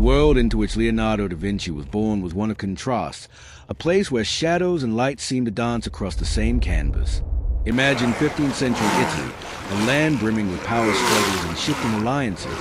world into which Leonardo da Vinci was born was one of contrasts, a place where shadows and light seemed to dance across the same canvas. Imagine 15th century Italy, a land brimming with power struggles and shifting alliances,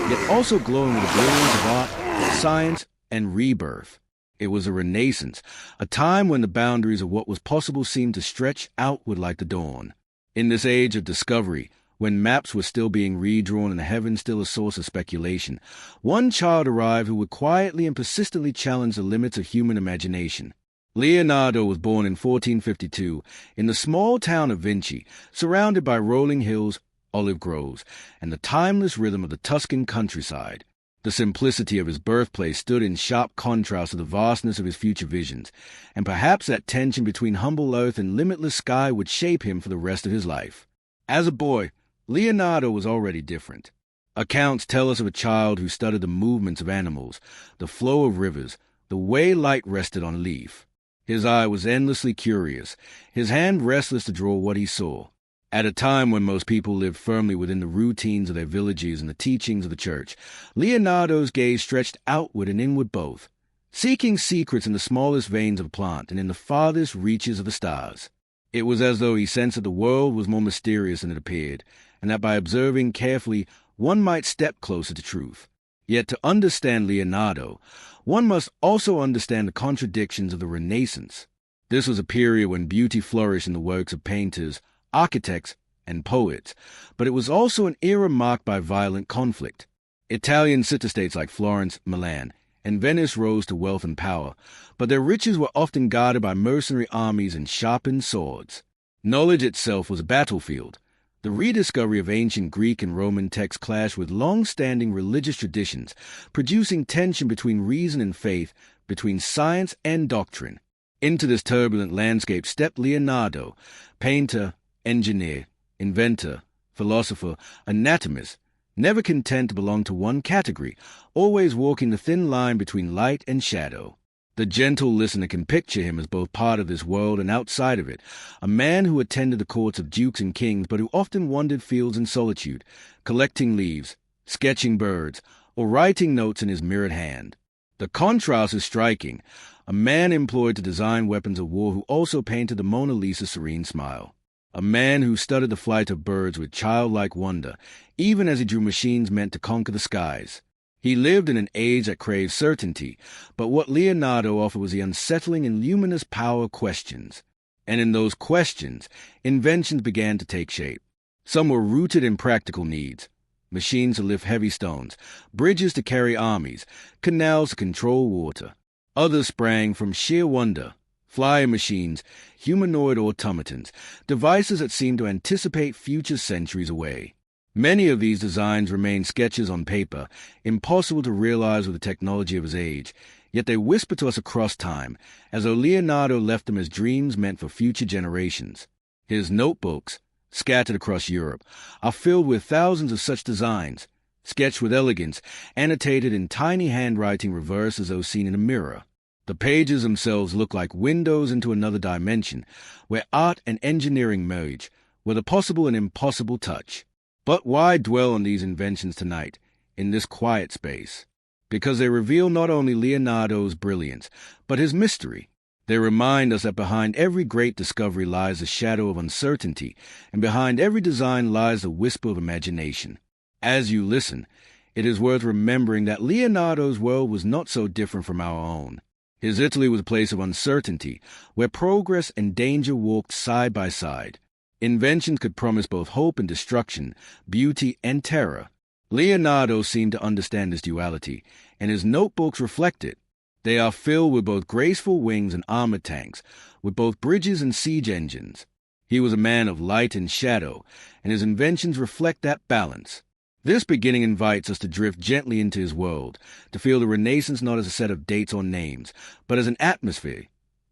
yet also glowing with the brilliance of art, science, and rebirth. It was a renaissance, a time when the boundaries of what was possible seemed to stretch outward like the dawn. In this age of discovery, when maps were still being redrawn and the heavens still a source of speculation, one child arrived who would quietly and persistently challenge the limits of human imagination. Leonardo was born in 1452 in the small town of Vinci, surrounded by rolling hills, olive groves, and the timeless rhythm of the Tuscan countryside. The simplicity of his birthplace stood in sharp contrast to the vastness of his future visions, and perhaps that tension between humble earth and limitless sky would shape him for the rest of his life. As a boy, Leonardo was already different. Accounts tell us of a child who studied the movements of animals, the flow of rivers, the way light rested on a leaf. His eye was endlessly curious, his hand restless to draw what he saw. At a time when most people lived firmly within the routines of their villages and the teachings of the church, Leonardo's gaze stretched outward and inward both, seeking secrets in the smallest veins of a plant and in the farthest reaches of the stars. It was as though he sensed that the world was more mysterious than it appeared, and that by observing carefully one might step closer to truth. Yet to understand Leonardo, one must also understand the contradictions of the Renaissance. This was a period when beauty flourished in the works of painters, architects, and poets, but it was also an era marked by violent conflict. Italian city-states like Florence, Milan, and Venice rose to wealth and power, but their riches were often guarded by mercenary armies and sharpened swords. Knowledge itself was a battlefield. The rediscovery of ancient Greek and Roman texts clashed with long-standing religious traditions, producing tension between reason and faith, between science and doctrine. Into this turbulent landscape stepped Leonardo, painter, engineer, inventor, philosopher, anatomist, never content to belong to one category, always walking the thin line between light and shadow. The gentle listener can picture him as both part of this world and outside of it, a man who attended the courts of dukes and kings but who often wandered fields in solitude, collecting leaves, sketching birds, or writing notes in his mirrored hand. The contrast is striking, a man employed to design weapons of war who also painted the Mona Lisa's serene smile. A man who studied the flight of birds with childlike wonder, even as he drew machines meant to conquer the skies. He lived in an age that craved certainty, but what Leonardo offered was the unsettling and luminous power of questions. And in those questions, inventions began to take shape. Some were rooted in practical needs: machines to lift heavy stones, bridges to carry armies, canals to control water. Others sprang from sheer wonder: flying machines, humanoid automatons, devices that seemed to anticipate future centuries away. Many of these designs remain sketches on paper, impossible to realize with the technology of his age, yet they whisper to us across time, as though Leonardo left them as dreams meant for future generations. His notebooks, scattered across Europe, are filled with thousands of such designs, sketched with elegance, annotated in tiny handwriting reversed as though seen in a mirror. The pages themselves look like windows into another dimension, where art and engineering merge, where the possible and impossible touch. But why dwell on these inventions tonight, in this quiet space? Because they reveal not only Leonardo's brilliance, but his mystery. They remind us that behind every great discovery lies the shadow of uncertainty, and behind every design lies the whisper of imagination. As you listen, it is worth remembering that Leonardo's world was not so different from our own. His Italy was a place of uncertainty, where progress and danger walked side by side. Inventions could promise both hope and destruction, beauty and terror. Leonardo seemed to understand this duality, and his notebooks reflect it. They are filled with both graceful wings and armored tanks, with both bridges and siege engines. He was a man of light and shadow, and his inventions reflect that balance. This beginning invites us to drift gently into his world, to feel the Renaissance not as a set of dates or names, but as an atmosphere.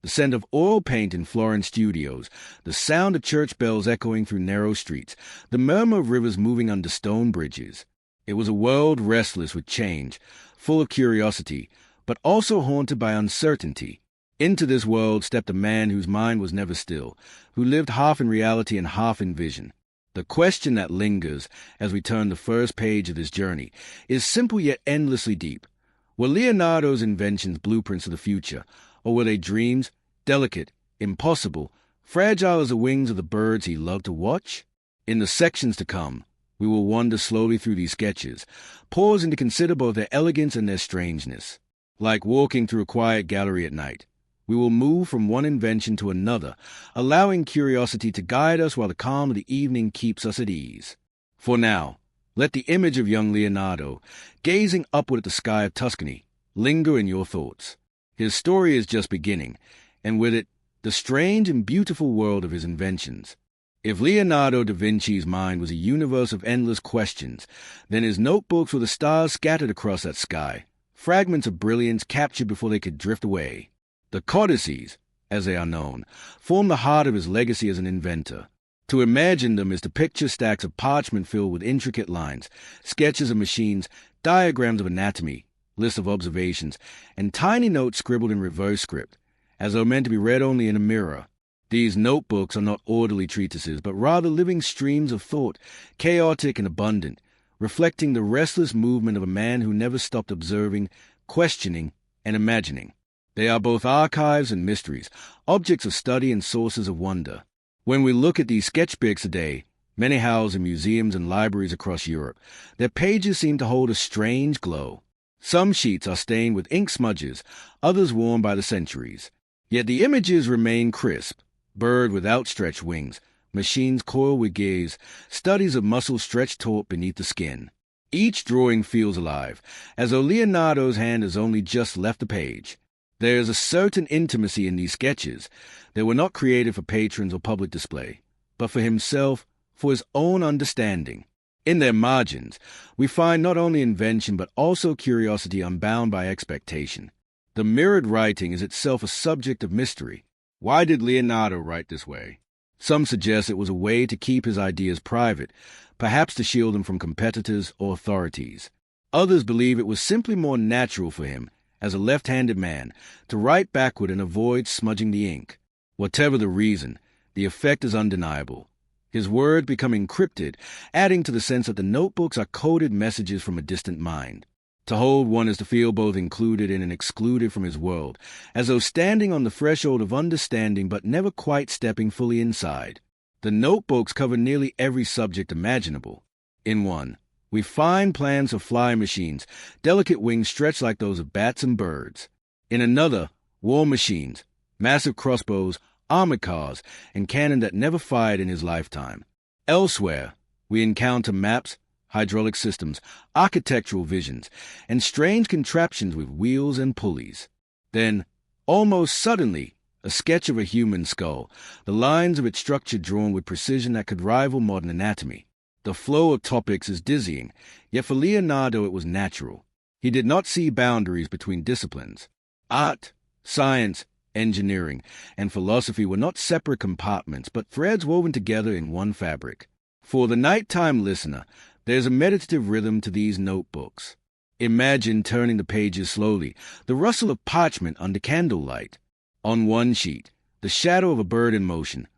The scent of oil paint in Florence studios, the sound of church bells echoing through narrow streets, the murmur of rivers moving under stone bridges. It was a world restless with change, full of curiosity, but also haunted by uncertainty. Into this world stepped a man whose mind was never still, who lived half in reality and half in vision. The question that lingers as we turn the first page of this journey is simple yet endlessly deep. Were Leonardo's inventions blueprints of the future, or were they dreams, delicate, impossible, fragile as the wings of the birds he loved to watch? In the sections to come, we will wander slowly through these sketches, pausing to consider both their elegance and their strangeness. Like walking through a quiet gallery at night, we will move from one invention to another, allowing curiosity to guide us while the calm of the evening keeps us at ease. For now, let the image of young Leonardo, gazing upward at the sky of Tuscany, linger in your thoughts. His story is just beginning, and with it, the strange and beautiful world of his inventions. If Leonardo da Vinci's mind was a universe of endless questions, then his notebooks were the stars scattered across that sky, fragments of brilliance captured before they could drift away. The codices, as they are known, form the heart of his legacy as an inventor. To imagine them is to picture stacks of parchment filled with intricate lines, sketches of machines, diagrams of anatomy, lists of observations, and tiny notes scribbled in reverse script, as though meant to be read only in a mirror. These notebooks are not orderly treatises, but rather living streams of thought, chaotic and abundant, reflecting the restless movement of a man who never stopped observing, questioning, and imagining. They are both archives and mysteries, objects of study and sources of wonder. When we look at these sketchbooks today, many housed in museums and libraries across Europe, their pages seem to hold a strange glow. Some sheets are stained with ink smudges, others worn by the centuries. Yet the images remain crisp. Bird with outstretched wings, machines coiled with gears, studies of muscles stretched taut beneath the skin. Each drawing feels alive, as though Leonardo's hand has only just left the page. There is a certain intimacy in these sketches. They were not created for patrons or public display, but for himself, for his own understanding. In their margins, we find not only invention but also curiosity unbound by expectation. The mirrored writing is itself a subject of mystery. Why did Leonardo write this way? Some suggest it was a way to keep his ideas private, perhaps to shield them from competitors or authorities. Others believe it was simply more natural for him, as a left-handed man, to write backward and avoid smudging the ink. Whatever the reason, the effect is undeniable. His words become encrypted, adding to the sense that the notebooks are coded messages from a distant mind. To hold one is to feel both included in and excluded from his world, as though standing on the threshold of understanding but never quite stepping fully inside. The notebooks cover nearly every subject imaginable. In one, we find plans of flying machines, delicate wings stretched like those of bats and birds. In another, war machines, massive crossbows, armored cars, and cannon that never fired in his lifetime. Elsewhere, we encounter maps, hydraulic systems, architectural visions, and strange contraptions with wheels and pulleys. Then, almost suddenly, a sketch of a human skull, the lines of its structure drawn with precision that could rival modern anatomy. The flow of topics is dizzying, yet for Leonardo it was natural. He did not see boundaries between disciplines. Art, science, engineering, and philosophy were not separate compartments, but threads woven together in one fabric. For the nighttime listener, there's a meditative rhythm to these notebooks. Imagine turning the pages slowly, the rustle of parchment under candlelight. On one sheet, the shadow of a bird in motion.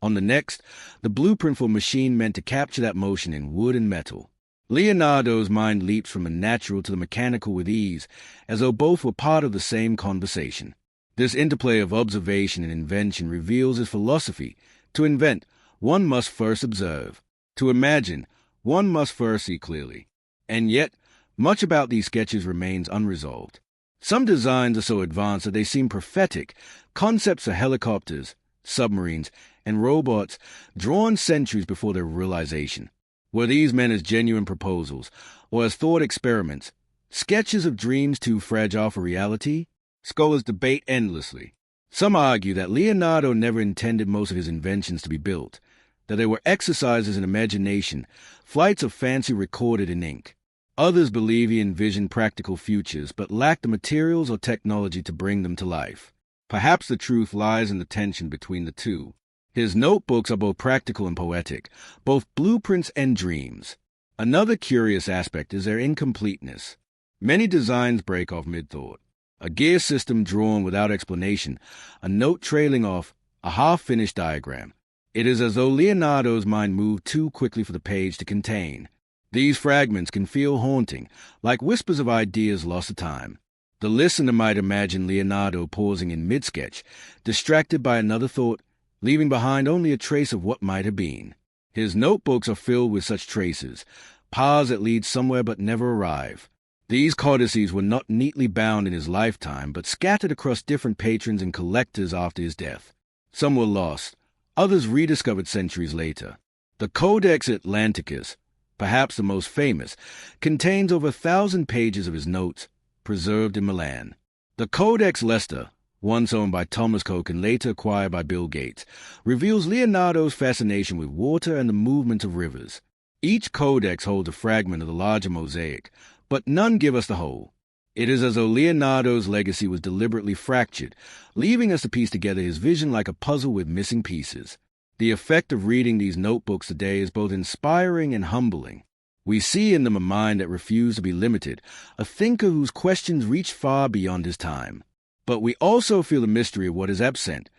On the next, the blueprint for a machine meant to capture that motion in wood and metal. Leonardo's mind leaps from the natural to the mechanical with ease, as though both were part of the same conversation. This interplay of observation and invention reveals his philosophy. To invent, one must first observe. To imagine, one must first see clearly. And yet, much about these sketches remains unresolved. Some designs are so advanced that they seem prophetic, concepts of helicopters, submarines, and robots drawn centuries before their realization. Were these meant as genuine proposals, or as thought experiments, sketches of dreams too fragile for reality? Scholars debate endlessly. Some argue that Leonardo never intended most of his inventions to be built, that they were exercises in imagination, flights of fancy recorded in ink. Others believe he envisioned practical futures, but lacked the materials or technology to bring them to life. Perhaps the truth lies in the tension between the two. His notebooks are both practical and poetic, both blueprints and dreams. Another curious aspect is their incompleteness. Many designs break off mid-thought. A gear system drawn without explanation, a note trailing off, a half-finished diagram. It is as though Leonardo's mind moved too quickly for the page to contain. These fragments can feel haunting, like whispers of ideas lost to time. The listener might imagine Leonardo pausing in mid-sketch, distracted by another thought, leaving behind only a trace of what might have been. His notebooks are filled with such traces, paths that lead somewhere but never arrive. These codices were not neatly bound in his lifetime, but scattered across different patrons and collectors after his death. Some were lost, others rediscovered centuries later. The Codex Atlanticus, perhaps the most famous, contains over 1,000 pages of his notes, preserved in Milan. The Codex Leicester, once owned by Thomas Coke and later acquired by Bill Gates, reveals Leonardo's fascination with water and the movement of rivers. Each codex holds a fragment of the larger mosaic, but none give us the whole. It is as though Leonardo's legacy was deliberately fractured, leaving us to piece together his vision like a puzzle with missing pieces. The effect of reading these notebooks today is both inspiring and humbling. We see in them a mind that refused to be limited, a thinker whose questions reach far beyond his time. But we also feel the mystery of what is absent,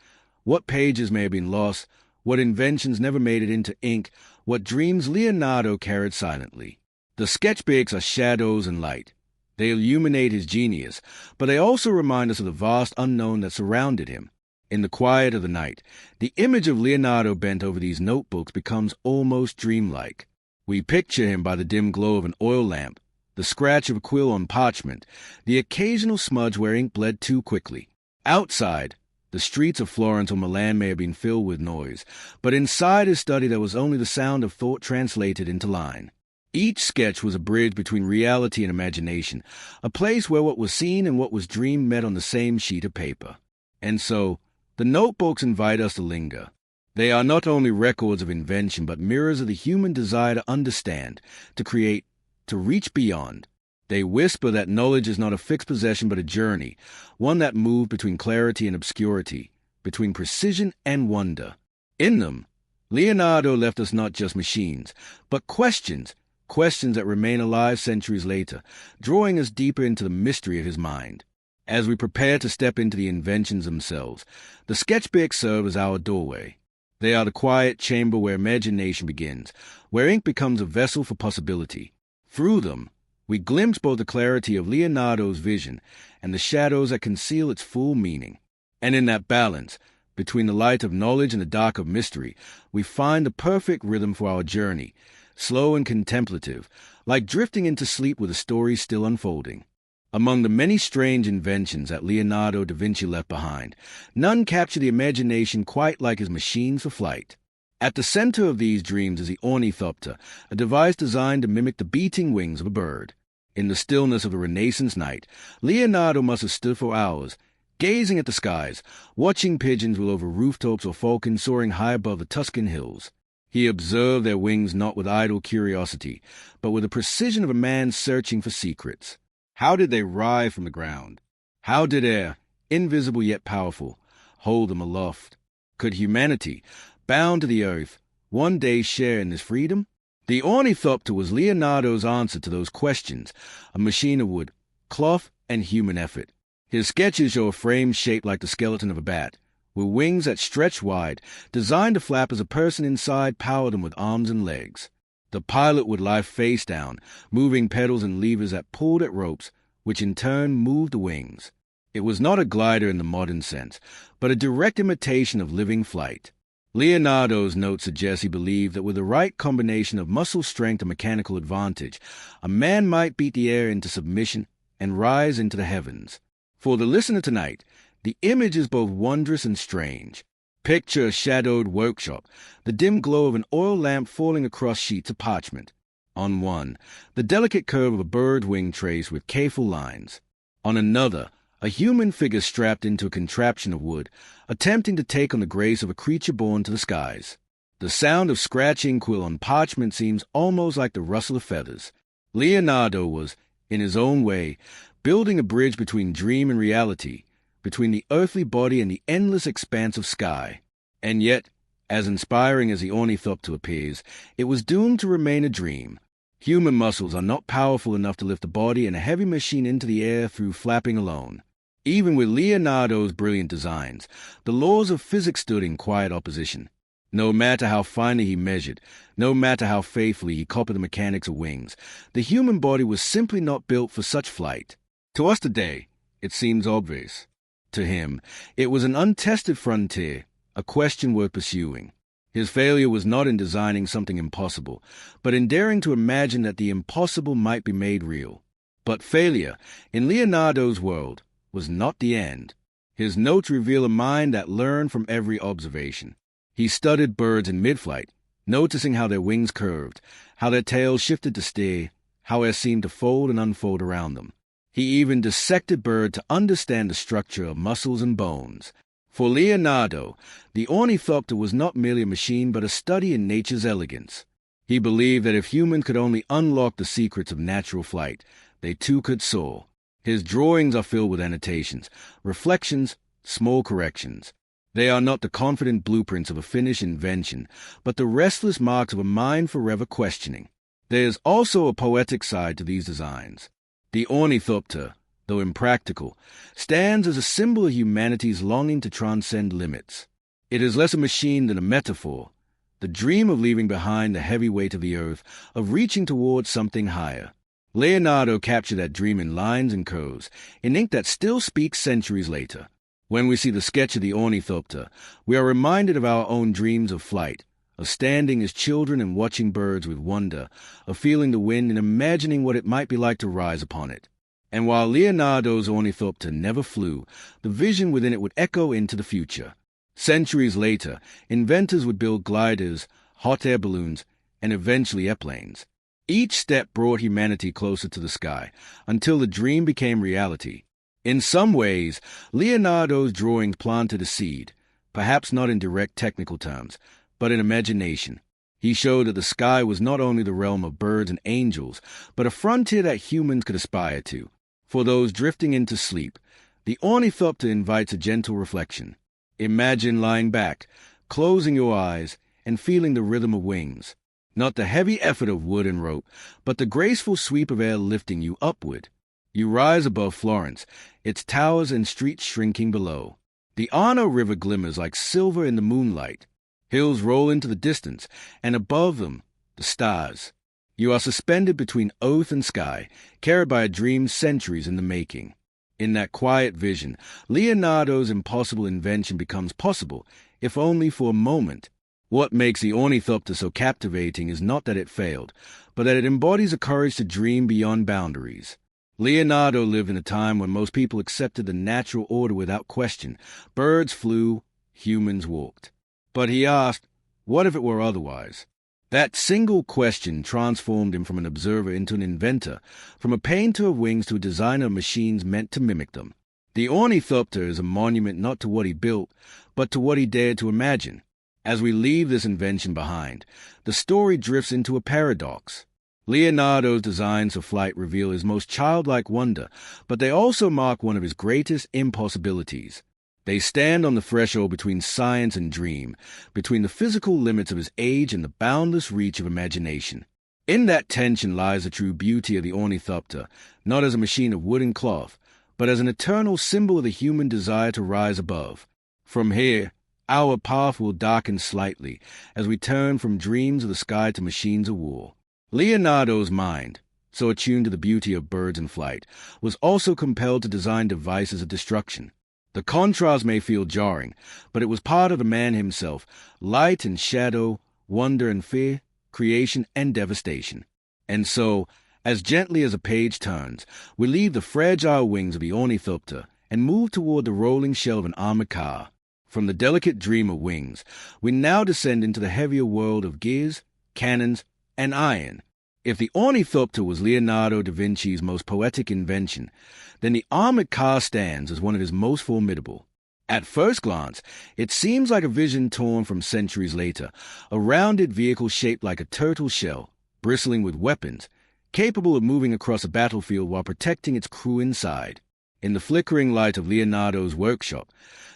what pages may have been lost, what inventions never made it into ink, what dreams Leonardo carried silently. The sketchbooks are shadows and light. They illuminate his genius, but they also remind us of the vast unknown that surrounded him. In the quiet of the night, the image of Leonardo bent over these notebooks becomes almost dreamlike. We picture him by the dim glow of an oil lamp, the scratch of a quill on parchment, the occasional smudge where ink bled too quickly. Outside, the streets of Florence or Milan may have been filled with noise, but inside his study there was only the sound of thought translated into line. Each sketch was a bridge between reality and imagination, a place where what was seen and what was dreamed met on the same sheet of paper. And so, the notebooks invite us to linger. They are not only records of invention, but mirrors of the human desire to understand, to create, to reach beyond. They whisper that knowledge is not a fixed possession but a journey, one that moves between clarity and obscurity, between precision and wonder. In them, Leonardo left us not just machines, but questions that remain alive centuries later, drawing us deeper into the mystery of his mind. As we prepare to step into the inventions themselves, the sketchbooks serve as our doorway. They are the quiet chamber where imagination begins, where ink becomes a vessel for possibility. Through them, we glimpse both the clarity of Leonardo's vision and the shadows that conceal its full meaning. And in that balance, between the light of knowledge and the dark of mystery, we find the perfect rhythm for our journey, slow and contemplative, like drifting into sleep with a story still unfolding. Among the many strange inventions that Leonardo da Vinci left behind, none capture the imagination quite like his machines for flight. At the center of these dreams is the ornithopter, a device designed to mimic the beating wings of a bird. In the stillness of the Renaissance night, Leonardo must have stood for hours, gazing at the skies, watching pigeons wheel over rooftops or falcons soaring high above the Tuscan hills. He observed their wings not with idle curiosity, but with the precision of a man searching for secrets. How did they rise from the ground? How did air, invisible yet powerful, hold them aloft? Could humanity, bound to the earth, one day share in this freedom? The ornithopter was Leonardo's answer to those questions, a machine of wood, cloth, and human effort. His sketches show a frame shaped like the skeleton of a bat, with wings that stretch wide, designed to flap as a person inside powered them with arms and legs. The pilot would lie face down, moving pedals and levers that pulled at ropes, which in turn moved the wings. It was not a glider in the modern sense, but a direct imitation of living flight. Leonardo's note suggests he believed that with the right combination of muscle strength and mechanical advantage, a man might beat the air into submission and rise into the heavens. For the listener tonight, the image is both wondrous and strange. Picture a shadowed workshop, the dim glow of an oil lamp falling across sheets of parchment. On one, the delicate curve of a bird wing traced with careful lines. On another, a human figure strapped into a contraption of wood, attempting to take on the grace of a creature born to the skies. The sound of scratching quill on parchment seems almost like the rustle of feathers. Leonardo was, in his own way, building a bridge between dream and reality, between the earthly body and the endless expanse of sky. And yet, as inspiring as the ornithopter appears, it was doomed to remain a dream. Human muscles are not powerful enough to lift a body and a heavy machine into the air through flapping alone. Even with Leonardo's brilliant designs, the laws of physics stood in quiet opposition. No matter how finely he measured, no matter how faithfully he copied the mechanics of wings, the human body was simply not built for such flight. To us today, It seems obvious. To him, it was an untested frontier, a question worth pursuing. His failure was not in designing something impossible, but in daring to imagine that the impossible might be made real. But failure, in Leonardo's world, was not the end. His notes reveal a mind that learned from every observation. He studied birds in mid-flight, noticing how their wings curved, how their tails shifted to steer, how air seemed to fold and unfold around them. He even dissected birds to understand the structure of muscles and bones. For Leonardo, the ornithopter was not merely a machine but a study in nature's elegance. He believed that if humans could only unlock the secrets of natural flight, they too could soar. His drawings are filled with annotations, reflections, small corrections. They are not the confident blueprints of a finished invention, but the restless marks of a mind forever questioning. There is also a poetic side to these designs. The ornithopter, though impractical, stands as a symbol of humanity's longing to transcend limits. It is less a machine than a metaphor, the dream of leaving behind the heavy weight of the earth, of reaching towards something higher. Leonardo captured that dream in lines and curves, in ink that still speaks centuries later. When we see the sketch of the ornithopter, we are reminded of our own dreams of flight, of standing as children and watching birds with wonder, of feeling the wind and imagining what it might be like to rise upon it. And while Leonardo's ornithopter never flew, the vision within it would echo into the future. Centuries later, inventors would build gliders, hot air balloons, and eventually airplanes. Each step brought humanity closer to the sky, until the dream became reality. In some ways, Leonardo's drawings planted a seed, perhaps not in direct technical terms, but in imagination. He showed that the sky was not only the realm of birds and angels, but a frontier that humans could aspire to. For those drifting into sleep, the ornithopter invites a gentle reflection. Imagine lying back, closing your eyes, and feeling the rhythm of wings. Not the heavy effort of wood and rope, but the graceful sweep of air lifting you upward. You rise above Florence, its towers and streets shrinking below. The Arno River glimmers like silver in the moonlight. Hills roll into the distance, and above them, the stars. You are suspended between earth and sky, carried by a dream centuries in the making. In that quiet vision, Leonardo's impossible invention becomes possible, if only for a moment. What makes the ornithopter so captivating is not that it failed, but that it embodies a courage to dream beyond boundaries. Leonardo lived in a time when most people accepted the natural order without question. Birds flew, humans walked. But he asked, what if it were otherwise? That single question transformed him from an observer into an inventor, from a painter of wings to a designer of machines meant to mimic them. The ornithopter is a monument not to what he built, but to what he dared to imagine. As we leave this invention behind, the story drifts into a paradox. Leonardo's designs of flight reveal his most childlike wonder, but they also mark one of his greatest impossibilities. They stand on the threshold between science and dream, between the physical limits of his age and the boundless reach of imagination. In that tension lies the true beauty of the ornithopter, not as a machine of wood and cloth, but as an eternal symbol of the human desire to rise above. From here, our path will darken slightly as we turn from dreams of the sky to machines of war. Leonardo's mind, so attuned to the beauty of birds in flight, was also compelled to design devices of destruction. The contrast may feel jarring, but it was part of the man himself, light and shadow, wonder and fear, creation and devastation. And so, as gently as a page turns, we leave the fragile wings of the ornithopter and move toward the rolling shell of an armored car. From the delicate dream of wings, we now descend into the heavier world of gears, cannons, and iron. If the ornithopter was Leonardo da Vinci's most poetic invention, then the armored car stands as one of his most formidable. At first glance, it seems like a vision torn from centuries later, a rounded vehicle shaped like a turtle shell, bristling with weapons, capable of moving across a battlefield while protecting its crew inside. In the flickering light of Leonardo's workshop,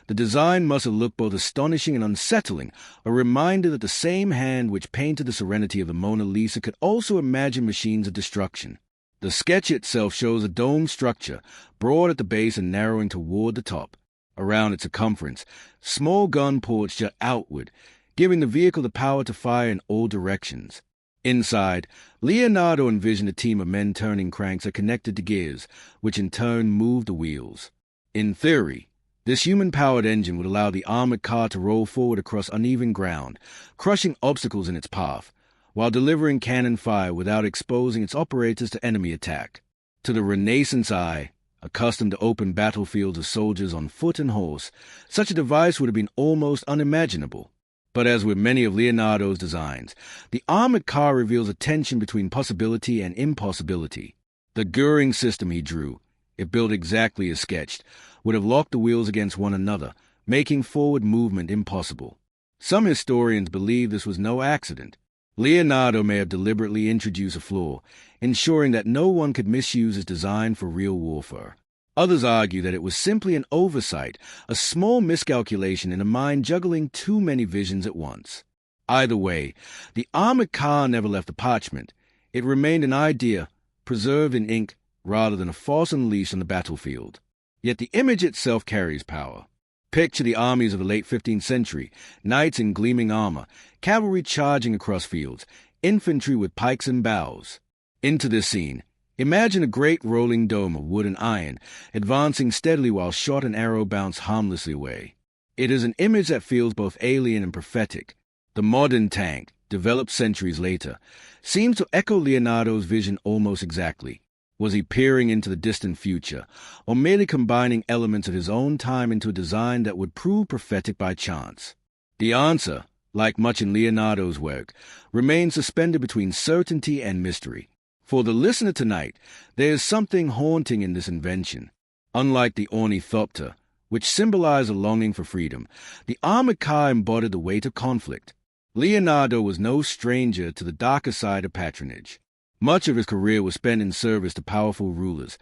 the design must have looked both astonishing and unsettling, a reminder that the same hand which painted the serenity of the Mona Lisa could also imagine machines of destruction. The sketch itself shows a dome structure, broad at the base and narrowing toward the top. Around its circumference, small gun ports jut outward, giving the vehicle the power to fire in all directions. Inside, Leonardo envisioned a team of men turning cranks that connected to gears, which in turn moved the wheels. In theory, this human-powered engine would allow the armored car to roll forward across uneven ground, crushing obstacles in its path, while delivering cannon fire without exposing its operators to enemy attack. To the Renaissance eye, accustomed to open battlefields of soldiers on foot and horse, such a device would have been almost unimaginable. But as with many of Leonardo's designs, the armored car reveals a tension between possibility and impossibility. The gearing system he drew, if built exactly as sketched, would have locked the wheels against one another, making forward movement impossible. Some historians believe this was no accident. Leonardo may have deliberately introduced a flaw, ensuring that no one could misuse his design for real warfare. Others argue that it was simply an oversight, a small miscalculation in a mind juggling too many visions at once. Either way, the armored car never left the parchment. It remained an idea, preserved in ink, rather than a force unleashed on the battlefield. Yet the image itself carries power. Picture the armies of the late 15th century, knights in gleaming armor, cavalry charging across fields, infantry with pikes and bows. Into this scene, imagine a great rolling dome of wood and iron, advancing steadily while shot and arrow bounce harmlessly away. It is an image that feels both alien and prophetic. The modern tank, developed centuries later, seems to echo Leonardo's vision almost exactly. Was he peering into the distant future, or merely combining elements of his own time into a design that would prove prophetic by chance? The answer, like much in Leonardo's work, remains suspended between certainty and mystery. For the listener tonight, there is something haunting in this invention. Unlike the ornithopter, which symbolized a longing for freedom, the armored car embodied the weight of conflict. Leonardo was no stranger to the darker side of patronage. Much of his career was spent in service to powerful rulers.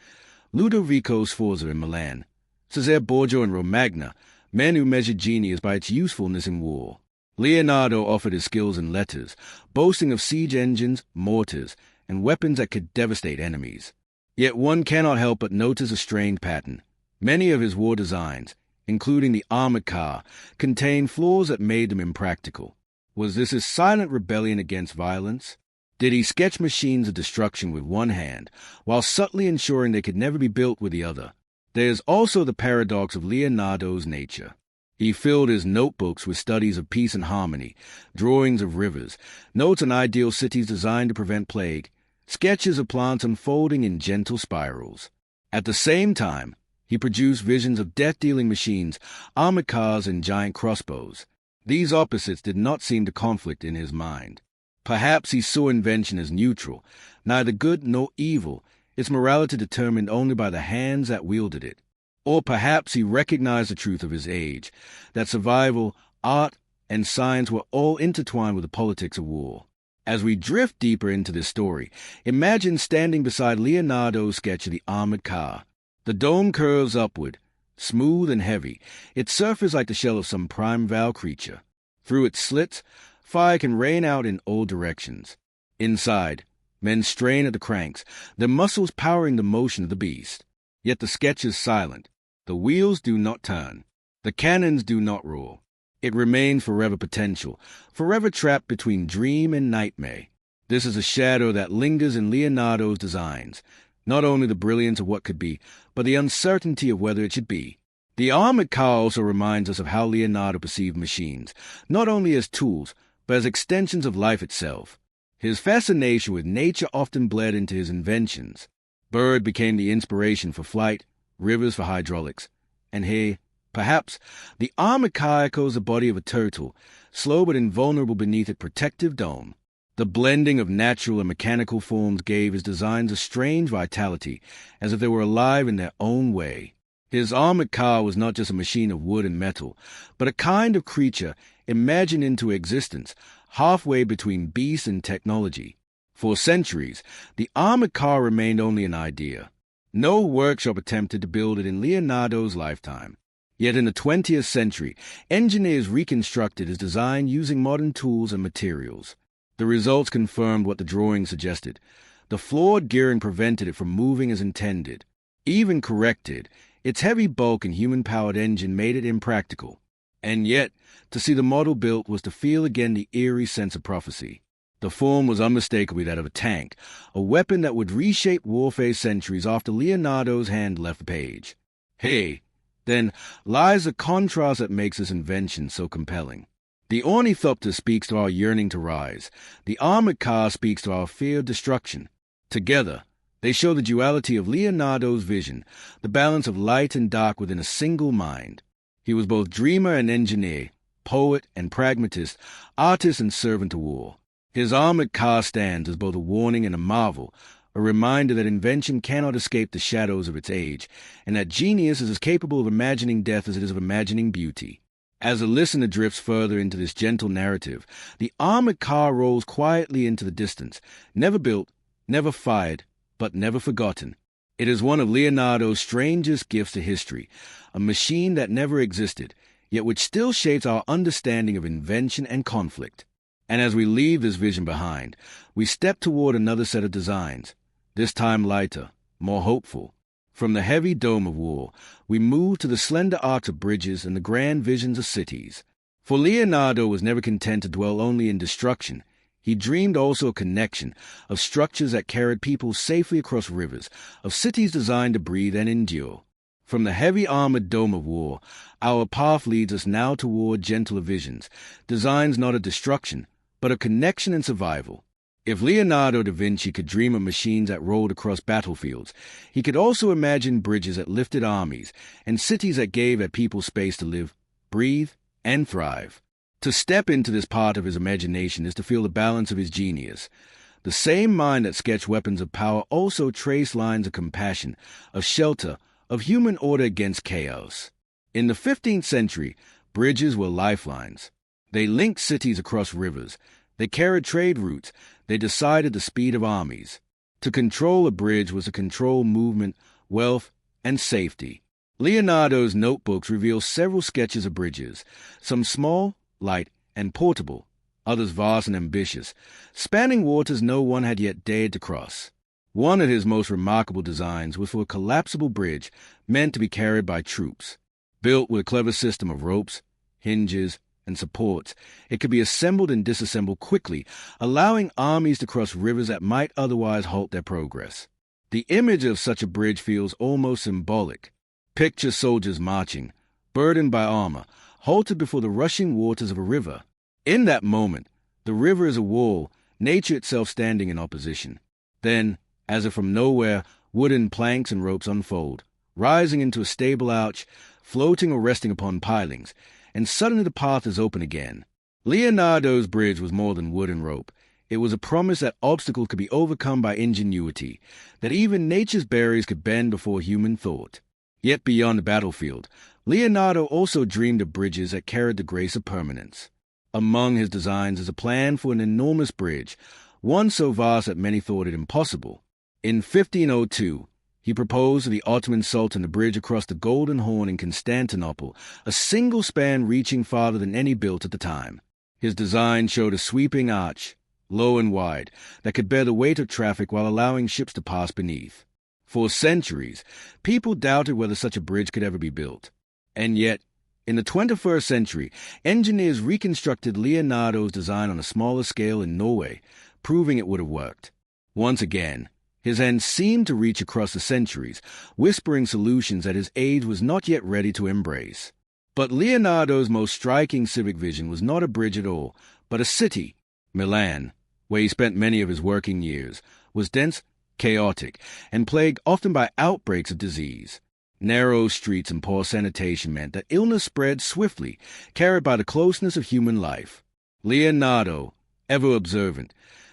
Ludovico Sforza in Milan, Cesare Borgia in Romagna, men who measured genius by its usefulness in war. Leonardo offered his skills in letters, boasting of siege engines, mortars, and weapons that could devastate enemies. Yet one cannot help but notice a strange pattern. Many of his war designs, including the armored car, contained flaws that made them impractical. Was this his silent rebellion against violence? Did he sketch machines of destruction with one hand, while subtly ensuring they could never be built with the other? There is also the paradox of Leonardo's nature. He filled his notebooks with studies of peace and harmony, drawings of rivers, notes on ideal cities designed to prevent plague, sketches of plants unfolding in gentle spirals. At the same time, he produced visions of death-dealing machines, armored cars, and giant crossbows. These opposites did not seem to conflict in his mind. Perhaps he saw invention as neutral, neither good nor evil, its morality determined only by the hands that wielded it. Or perhaps he recognized the truth of his age, that survival, art, and science were all intertwined with the politics of war. As we drift deeper into this story, imagine standing beside Leonardo's sketch of the armored car. The dome curves upward, smooth and heavy, its surface like the shell of some primeval creature. Through its slits, fire can rain out in all directions. Inside, men strain at the cranks, their muscles powering the motion of the beast. Yet the sketch is silent. The wheels do not turn. The cannons do not roar. It remains forever potential, forever trapped between dream and nightmare. This is a shadow that lingers in Leonardo's designs, not only the brilliance of what could be, but the uncertainty of whether it should be. The armored car also reminds us of how Leonardo perceived machines, not only as tools, but as extensions of life itself. His fascination with nature often bled into his inventions. Bird became the inspiration for flight, rivers for hydraulics, and here, perhaps, the armored car echoes the body of a turtle, slow but invulnerable beneath its protective dome. The blending of natural and mechanical forms gave his designs a strange vitality, as if they were alive in their own way. His armored car was not just a machine of wood and metal, but a kind of creature imagined into existence, halfway between beast and technology. For centuries, the armored car remained only an idea. No workshop attempted to build it in Leonardo's lifetime. Yet in the 20th century, engineers reconstructed his design using modern tools and materials. The results confirmed what the drawing suggested. The flawed gearing prevented it from moving as intended. Even corrected, its heavy bulk and human-powered engine made it impractical. And yet, to see the model built was to feel again the eerie sense of prophecy. The form was unmistakably that of a tank, a weapon that would reshape warfare centuries after Leonardo's hand left the page. Hey, then lies the contrast that makes this invention so compelling. The ornithopter speaks to our yearning to rise. The armored car speaks to our fear of destruction. Together, they show the duality of Leonardo's vision, the balance of light and dark within a single mind. He was both dreamer and engineer, poet and pragmatist, artist and servant to war. His armored car stands as both a warning and a marvel, a reminder that invention cannot escape the shadows of its age, and that genius is as capable of imagining death as it is of imagining beauty. As the listener drifts further into this gentle narrative, the armored car rolls quietly into the distance, never built, never fired, but never forgotten. It is one of Leonardo's strangest gifts to history, a machine that never existed, yet which still shapes our understanding of invention and conflict. And as we leave this vision behind, we step toward another set of designs, this time lighter, more hopeful. From the heavy dome of war, we move to the slender arcs of bridges and the grand visions of cities. For Leonardo was never content to dwell only in destruction. He dreamed also of connection, of structures that carried people safely across rivers, of cities designed to breathe and endure. From the heavy armored dome of war, our path leads us now toward gentler visions, designs not of destruction, but of connection and survival. If Leonardo da Vinci could dream of machines that rolled across battlefields, he could also imagine bridges that lifted armies and cities that gave at people space to live, breathe, and thrive. To step into this part of his imagination is to feel the balance of his genius. The same mind that sketched weapons of power also traced lines of compassion, of shelter, of human order against chaos. In the 15th century, bridges were lifelines. They linked cities across rivers. They carried trade routes. They decided the speed of armies. To control a bridge was to control movement, wealth, and safety. Leonardo's notebooks reveal several sketches of bridges, some small, light, and portable, others vast and ambitious, spanning waters no one had yet dared to cross. One of his most remarkable designs was for a collapsible bridge meant to be carried by troops. Built with a clever system of ropes, hinges, and supports, it could be assembled and disassembled quickly, allowing armies to cross rivers that might otherwise halt their progress. The image of such a bridge feels almost symbolic. Picture soldiers marching, burdened by armor, halted before the rushing waters of a river. In that moment, the river is a wall, nature itself standing in opposition. Then, as if from nowhere, wooden planks and ropes unfold, rising into a stable arch, floating or resting upon pilings, and suddenly the path is open again. Leonardo's bridge was more than wood and rope. It was a promise that obstacles could be overcome by ingenuity, that even nature's barriers could bend before human thought. Yet beyond the battlefield, Leonardo also dreamed of bridges that carried the grace of permanence. Among his designs is a plan for an enormous bridge, one so vast that many thought it impossible. In 1502, he proposed to the Ottoman Sultan a bridge across the Golden Horn in Constantinople, a single span reaching farther than any built at the time. His design showed a sweeping arch, low and wide, that could bear the weight of traffic while allowing ships to pass beneath. For centuries, people doubted whether such a bridge could ever be built. And yet, in the 21st century, engineers reconstructed Leonardo's design on a smaller scale in Norway, proving it would have worked. Once again, his hand seemed to reach across the centuries, whispering solutions that his age was not yet ready to embrace. But Leonardo's most striking civic vision was not a bridge at all, but a city. Milan, where he spent many of his working years, was dense, chaotic, and plagued often by outbreaks of disease. Narrow streets and poor sanitation meant that illness spread swiftly, carried by the closeness of human life. Leonardo, ever observant,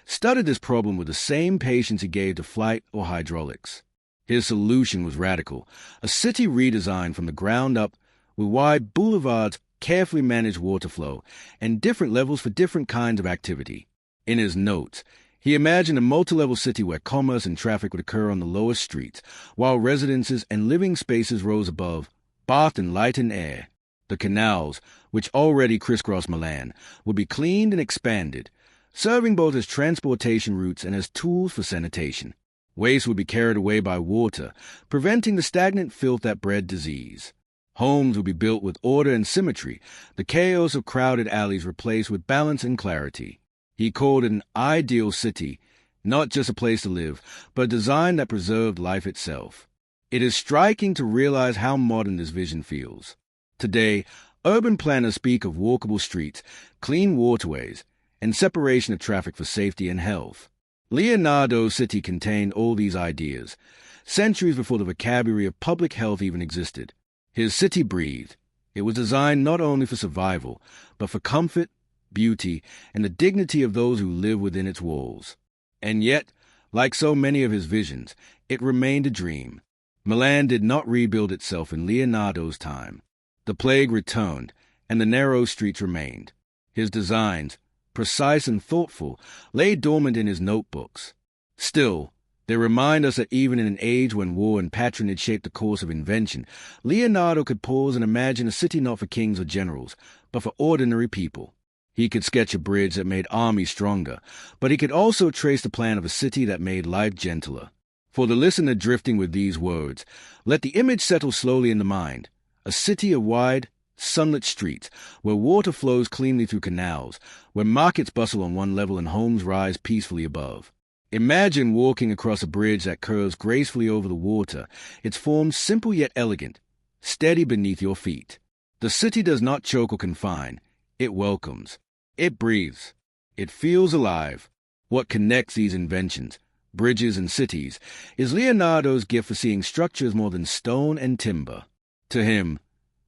studied this problem with the same patience he gave to flight or hydraulics. His solution was radical, a city redesigned from the ground up, with wide boulevards, carefully managed water flow, and different levels for different kinds of activity. In his notes, he imagined a multi-level city where commerce and traffic would occur on the lowest streets, while residences and living spaces rose above, bathed in light and air. The canals, which already crisscrossed Milan, would be cleaned and expanded, serving both as transportation routes and as tools for sanitation. Waste would be carried away by water, preventing the stagnant filth that bred disease. Homes would be built with order and symmetry, the chaos of crowded alleys replaced with balance and clarity. He called it an ideal city, not just a place to live, but a design that preserved life itself. It is striking to realize how modern this vision feels. Today, urban planners speak of walkable streets, clean waterways, and separation of traffic for safety and health. Leonardo's city contained all these ideas, centuries before the vocabulary of public health even existed. His city breathed. It was designed not only for survival, but for comfort, beauty, and the dignity of those who live within its walls. And yet, like so many of his visions, it remained a dream. Milan did not rebuild itself in Leonardo's time. The plague returned, and the narrow streets remained. His designs, precise and thoughtful, lay dormant in his notebooks. Still, they remind us that even in an age when war and patronage shaped the course of invention, Leonardo could pause and imagine a city not for kings or generals, but for ordinary people. He could sketch a bridge that made armies stronger, but he could also trace the plan of a city that made life gentler. For the listener drifting with these words, let the image settle slowly in the mind. A city of wide, sunlit streets, where water flows cleanly through canals, where markets bustle on one level and homes rise peacefully above. Imagine walking across a bridge that curves gracefully over the water, its form simple yet elegant, steady beneath your feet. The city does not choke or confine. It welcomes. It breathes. It feels alive. What connects these inventions, bridges and cities, is Leonardo's gift for seeing structures more than stone and timber. To him,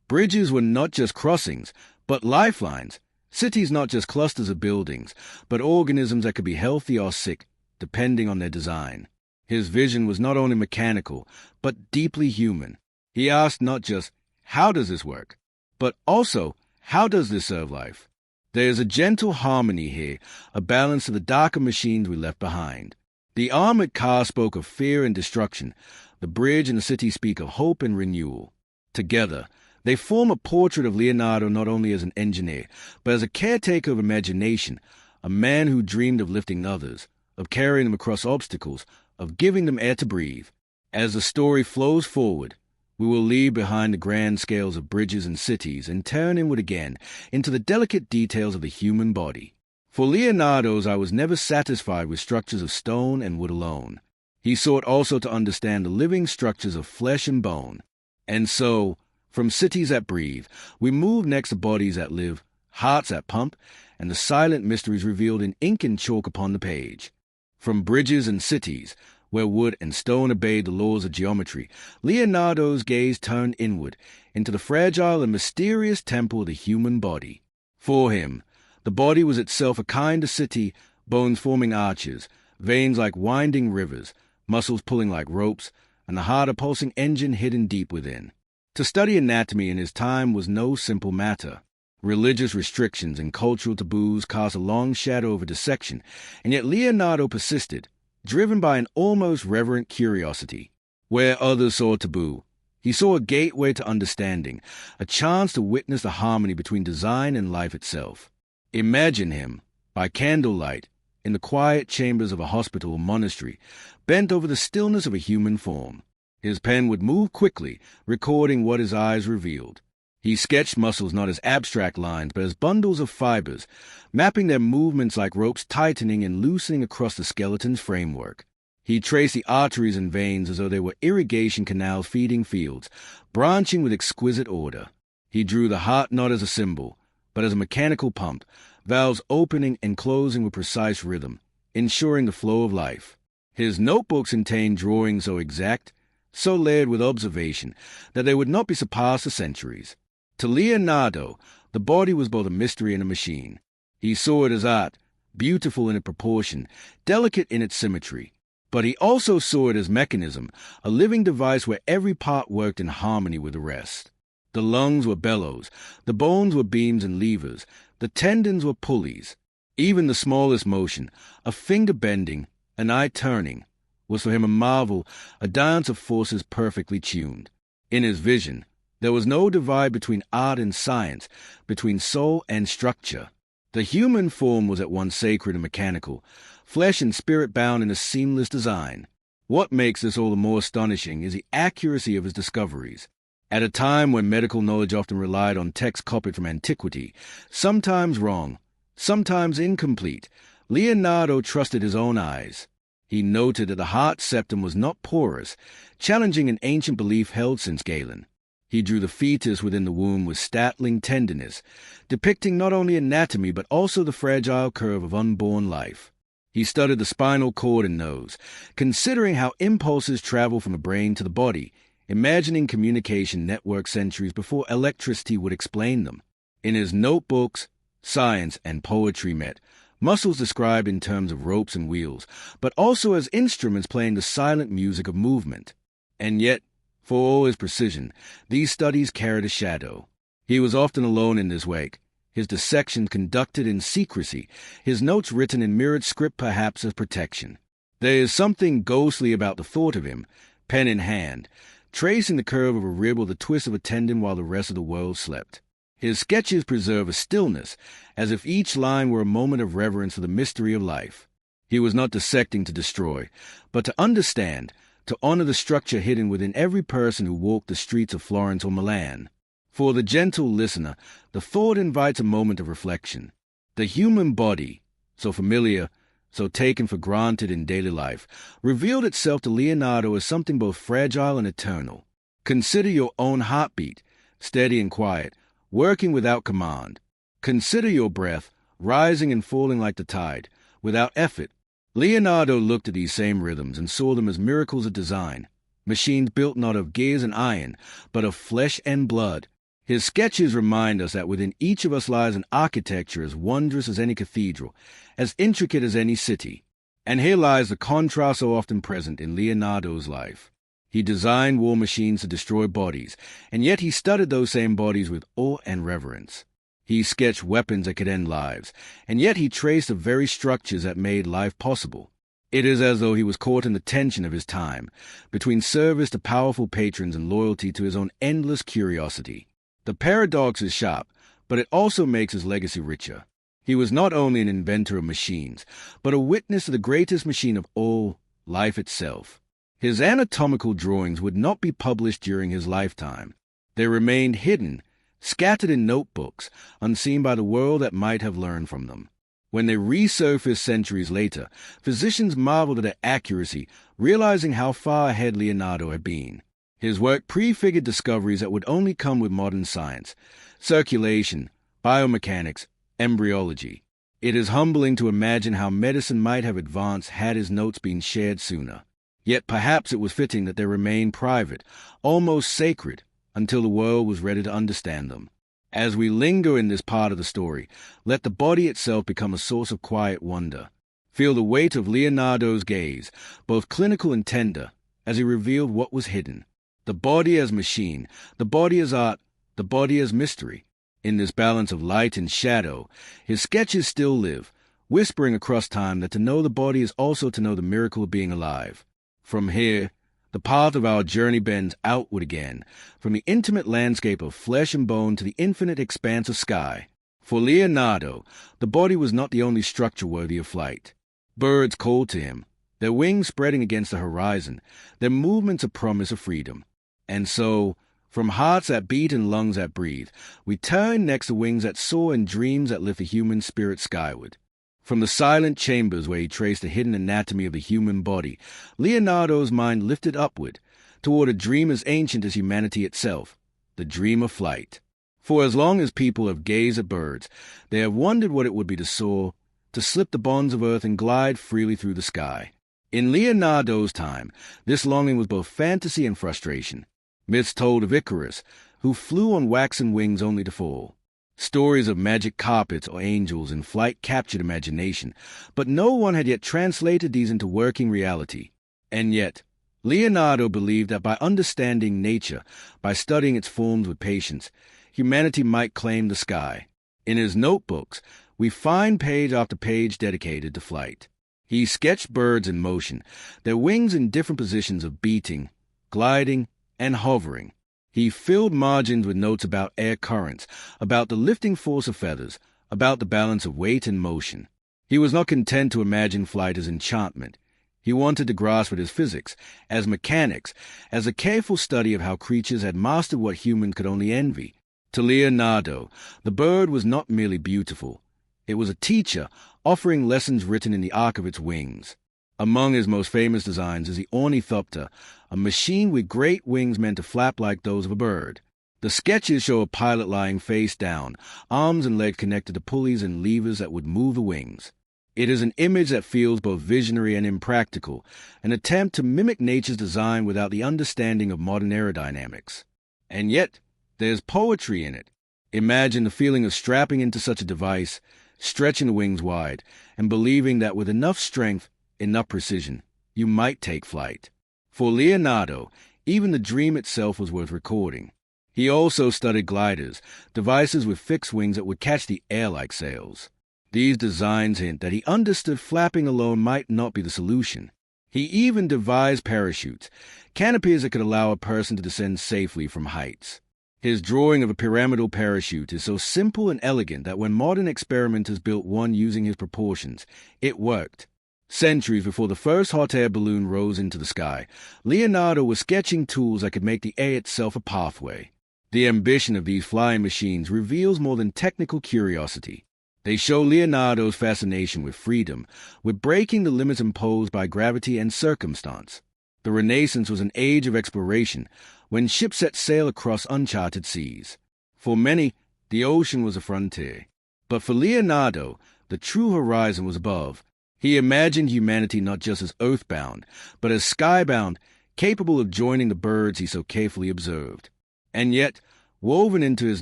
bridges were not just crossings, but lifelines. Cities not just clusters of buildings, but organisms that could be healthy or sick, depending on their design. His vision was not only mechanical, but deeply human. He asked not just, how does this work? But also, how does this serve life? There is a gentle harmony here, a balance to the darker machines we left behind. The armored car spoke of fear and destruction. The bridge and the city speak of hope and renewal. Together, they form a portrait of Leonardo not only as an engineer, but as a caretaker of imagination, a man who dreamed of lifting others, of carrying them across obstacles, of giving them air to breathe. As the story flows forward, we will leave behind the grand scales of bridges and cities and turn inward again into the delicate details of the human body. For Leonardo's I was never satisfied with structures of stone and wood alone. He sought also to understand the living structures of flesh and bone. And so, from cities that breathe, we move next to bodies that live, hearts that pump, and the silent mysteries revealed in ink and chalk upon the page. From bridges and cities, where wood and stone obeyed the laws of geometry, Leonardo's gaze turned inward into the fragile and mysterious temple of the human body. For him, the body was itself a kind of city, bones forming arches, veins like winding rivers, muscles pulling like ropes, and the heart a pulsing engine hidden deep within. To study anatomy in his time was no simple matter. Religious restrictions and cultural taboos cast a long shadow over dissection, and yet Leonardo persisted, driven by an almost reverent curiosity. Where others saw taboo, he saw a gateway to understanding, a chance to witness the harmony between design and life itself. Imagine him, by candlelight, in the quiet chambers of a hospital or monastery, bent over the stillness of a human form. His pen would move quickly, recording what his eyes revealed. He sketched muscles not as abstract lines, but as bundles of fibers, mapping their movements like ropes tightening and loosening across the skeleton's framework. He traced the arteries and veins as though they were irrigation canals feeding fields, branching with exquisite order. He drew the heart not as a symbol, but as a mechanical pump, valves opening and closing with precise rhythm, ensuring the flow of life. His notebooks contained drawings so exact, so layered with observation, that they would not be surpassed for centuries. To Leonardo, the body was both a mystery and a machine. He saw it as art, beautiful in its proportion, delicate in its symmetry. But he also saw it as mechanism, a living device where every part worked in harmony with the rest. The lungs were bellows, the bones were beams and levers, the tendons were pulleys. Even the smallest motion, a finger bending, an eye turning, was for him a marvel, a dance of forces perfectly tuned. In his vision, there was no divide between art and science, between soul and structure. The human form was at once sacred and mechanical, flesh and spirit bound in a seamless design. What makes this all the more astonishing is the accuracy of his discoveries. At a time when medical knowledge often relied on texts copied from antiquity, sometimes wrong, sometimes incomplete, Leonardo trusted his own eyes. He noted that the heart septum was not porous, challenging an ancient belief held since Galen. He drew the fetus within the womb with startling tenderness, depicting not only anatomy but also the fragile curve of unborn life. He studied the spinal cord and nose, considering how impulses travel from the brain to the body, imagining communication networks centuries before electricity would explain them. In his notebooks, science and poetry met, muscles described in terms of ropes and wheels, but also as instruments playing the silent music of movement. And yet, for all his precision, these studies carried a shadow. He was often alone in his wake, his dissections conducted in secrecy, his notes written in mirrored script perhaps as protection. There is something ghostly about the thought of him, pen in hand, tracing the curve of a rib or the twist of a tendon while the rest of the world slept. His sketches preserve a stillness, as if each line were a moment of reverence for the mystery of life. He was not dissecting to destroy, but to understand, to honor the structure hidden within every person who walked the streets of Florence or Milan. For the gentle listener, the thought invites a moment of reflection. The human body, so familiar, so taken for granted in daily life, revealed itself to Leonardo as something both fragile and eternal. Consider your own heartbeat, steady and quiet, working without command. Consider your breath, rising and falling like the tide, without effort. Leonardo looked at these same rhythms and saw them as miracles of design, machines built not of gears and iron, but of flesh and blood. His sketches remind us that within each of us lies an architecture as wondrous as any cathedral, as intricate as any city. And here lies the contrast so often present in Leonardo's life. He designed war machines to destroy bodies, and yet he studied those same bodies with awe and reverence. He sketched weapons that could end lives, and yet he traced the very structures that made life possible. It is as though he was caught in the tension of his time, between service to powerful patrons and loyalty to his own endless curiosity. The paradox is sharp, but it also makes his legacy richer. He was not only an inventor of machines, but a witness to the greatest machine of all, life itself. His anatomical drawings would not be published during his lifetime. They remained hidden, scattered in notebooks, unseen by the world that might have learned from them. When they resurfaced centuries later, physicians marveled at their accuracy, realizing how far ahead Leonardo had been. His work prefigured discoveries that would only come with modern science: circulation, biomechanics, embryology. It is humbling to imagine how medicine might have advanced had his notes been shared sooner. Yet perhaps it was fitting that they remained private, almost sacred, until the world was ready to understand them. As we linger in this part of the story, let the body itself become a source of quiet wonder. Feel the weight of Leonardo's gaze, both clinical and tender, as he revealed what was hidden. The body as machine, the body as art, the body as mystery. In this balance of light and shadow, his sketches still live, whispering across time that to know the body is also to know the miracle of being alive. From here, the path of our journey bends outward again, from the intimate landscape of flesh and bone to the infinite expanse of sky. For Leonardo, the body was not the only structure worthy of flight. Birds called to him, their wings spreading against the horizon, their movements a promise of freedom. And so, from hearts that beat and lungs that breathe, we turn next to wings that soar and dreams that lift the human spirit skyward. From the silent chambers where he traced the hidden anatomy of the human body, Leonardo's mind lifted upward, toward a dream as ancient as humanity itself, the dream of flight. For as long as people have gazed at birds, they have wondered what it would be to soar, to slip the bonds of earth and glide freely through the sky. In Leonardo's time, this longing was both fantasy and frustration. Myths told of Icarus, who flew on waxen wings only to fall. Stories of magic carpets or angels in flight captured imagination, but no one had yet translated these into working reality. And yet, Leonardo believed that by understanding nature, by studying its forms with patience, humanity might claim the sky. In his notebooks, we find page after page dedicated to flight. He sketched birds in motion, their wings in different positions of beating, gliding, and hovering. He filled margins with notes about air currents, about the lifting force of feathers, about the balance of weight and motion. He was not content to imagine flight as enchantment. He wanted to grasp it as physics, as mechanics, as a careful study of how creatures had mastered what humans could only envy. To Leonardo, the bird was not merely beautiful. It was a teacher, offering lessons written in the arc of its wings. Among his most famous designs is the ornithopter, a machine with great wings meant to flap like those of a bird. The sketches show a pilot lying face down, arms and legs connected to pulleys and levers that would move the wings. It is an image that feels both visionary and impractical, an attempt to mimic nature's design without the understanding of modern aerodynamics. And yet, there's poetry in it. Imagine the feeling of strapping into such a device, stretching the wings wide, and believing that with enough strength, enough precision, you might take flight. For Leonardo, even the dream itself was worth recording. He also studied gliders, devices with fixed wings that would catch the air like sails. These designs hint that he understood flapping alone might not be the solution. He even devised parachutes, canopies that could allow a person to descend safely from heights. His drawing of a pyramidal parachute is so simple and elegant that when modern experimenters built one using his proportions, it worked. Centuries before the first hot air balloon rose into the sky, Leonardo was sketching tools that could make the air itself a pathway. The ambition of these flying machines reveals more than technical curiosity. They show Leonardo's fascination with freedom, with breaking the limits imposed by gravity and circumstance. The Renaissance was an age of exploration, when ships set sail across uncharted seas. For many, the ocean was a frontier. But for Leonardo, the true horizon was above. He imagined humanity not just as earthbound, but as skybound, capable of joining the birds he so carefully observed. And yet, woven into his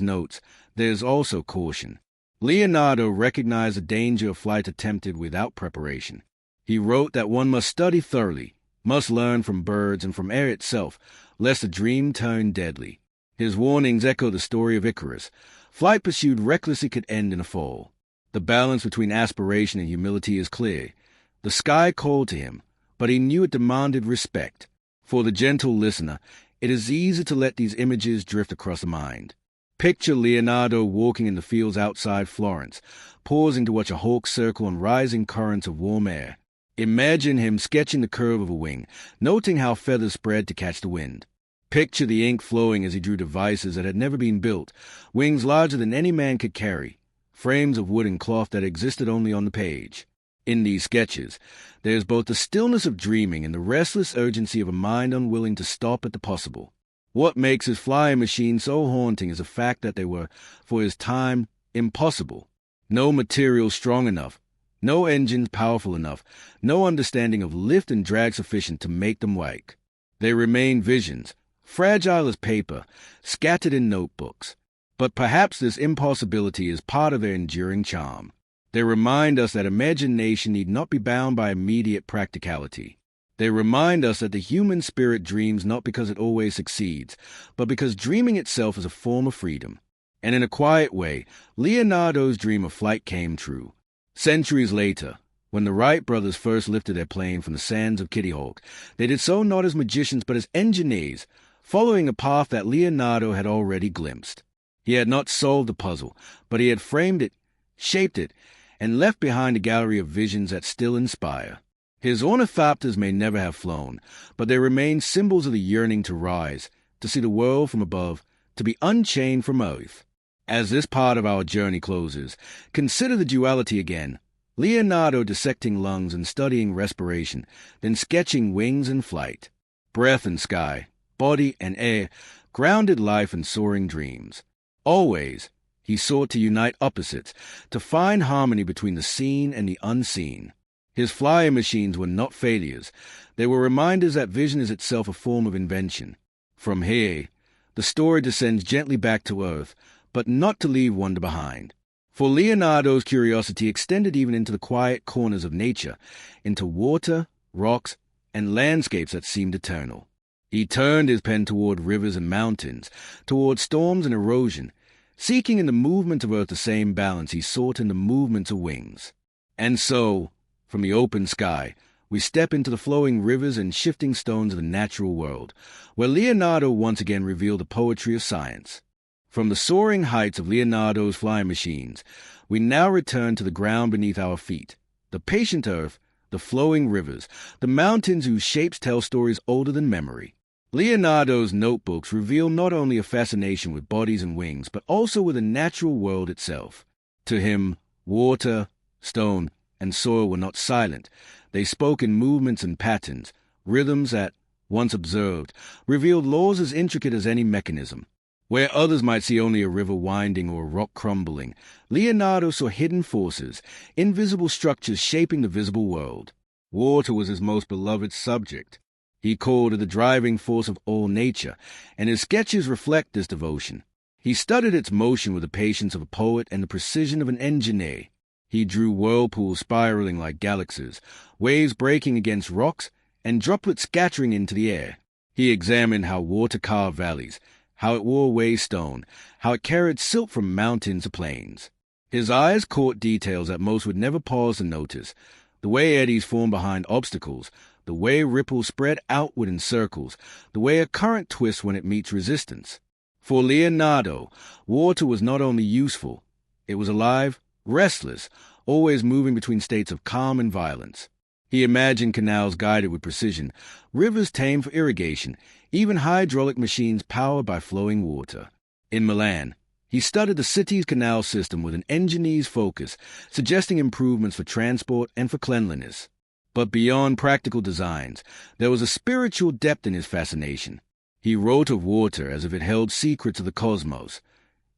notes, there is also caution. Leonardo recognized the danger of flight attempted without preparation. He wrote that one must study thoroughly, must learn from birds and from air itself, lest the dream turn deadly. His warnings echo the story of Icarus. Flight pursued recklessly could end in a fall. The balance between aspiration and humility is clear. The sky called to him, but he knew it demanded respect. For the gentle listener, it is easy to let these images drift across the mind. Picture Leonardo walking in the fields outside Florence, pausing to watch a hawk circle on rising currents of warm air. Imagine him sketching the curve of a wing, noting how feathers spread to catch the wind. Picture the ink flowing as he drew devices that had never been built, wings larger than any man could carry, frames of wood and cloth that existed only on the page. In these sketches, there is both the stillness of dreaming and the restless urgency of a mind unwilling to stop at the possible. What makes his flying machines so haunting is the fact that they were, for his time, impossible. No material strong enough, no engines powerful enough, no understanding of lift and drag sufficient to make them work. They remain visions, fragile as paper, scattered in notebooks. But perhaps this impossibility is part of their enduring charm. They remind us that imagination need not be bound by immediate practicality. They remind us that the human spirit dreams not because it always succeeds, but because dreaming itself is a form of freedom. And in a quiet way, Leonardo's dream of flight came true. Centuries later, when the Wright brothers first lifted their plane from the sands of Kitty Hawk, they did so not as magicians but as engineers, following a path that Leonardo had already glimpsed. He had not solved the puzzle, but he had framed it, shaped it, and left behind a gallery of visions that still inspire. His ornithopters may never have flown, but they remain symbols of the yearning to rise, to see the world from above, to be unchained from earth. As this part of our journey closes, consider the duality again. Leonardo dissecting lungs and studying respiration, then sketching wings and flight. Breath and sky, body and air, grounded life and soaring dreams. Always, he sought to unite opposites, to find harmony between the seen and the unseen. His flying machines were not failures. They were reminders that vision is itself a form of invention. From here, the story descends gently back to earth, but not to leave wonder behind. For Leonardo's curiosity extended even into the quiet corners of nature, into water, rocks, and landscapes that seemed eternal. He turned his pen toward rivers and mountains, toward storms and erosion, seeking in the movement of earth the same balance he sought in the movements of wings. And so, from the open sky, we step into the flowing rivers and shifting stones of the natural world, where Leonardo once again revealed the poetry of science. From the soaring heights of Leonardo's flying machines, we now return to the ground beneath our feet, the patient earth, the flowing rivers, the mountains whose shapes tell stories older than memory. Leonardo's notebooks reveal not only a fascination with bodies and wings, but also with the natural world itself. To him, water, stone, and soil were not silent. They spoke in movements and patterns, rhythms that, once observed, revealed laws as intricate as any mechanism. Where others might see only a river winding or a rock crumbling, Leonardo saw hidden forces, invisible structures shaping the visible world. Water was his most beloved subject. He called it the driving force of all nature, and his sketches reflect this devotion. He studied its motion with the patience of a poet and the precision of an engineer. He drew whirlpools spiraling like galaxies, waves breaking against rocks, and droplets scattering into the air. He examined how water carved valleys, how it wore away stone, how it carried silt from mountains to plains. His eyes caught details that most would never pause to notice, the way eddies form behind obstacles, the way ripples spread outward in circles, the way a current twists when it meets resistance. For Leonardo, water was not only useful, it was alive, restless, always moving between states of calm and violence. He imagined canals guided with precision, rivers tamed for irrigation, even hydraulic machines powered by flowing water. In Milan, he studied the city's canal system with an engineer's focus, suggesting improvements for transport and for cleanliness. But beyond practical designs, there was a spiritual depth in his fascination. He wrote of water as if it held secrets of the cosmos,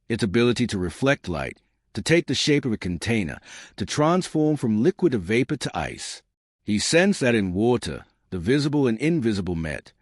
its ability to reflect light, to take the shape of a container, to transform from liquid to vapor to ice. He sensed that in water, the visible and invisible met,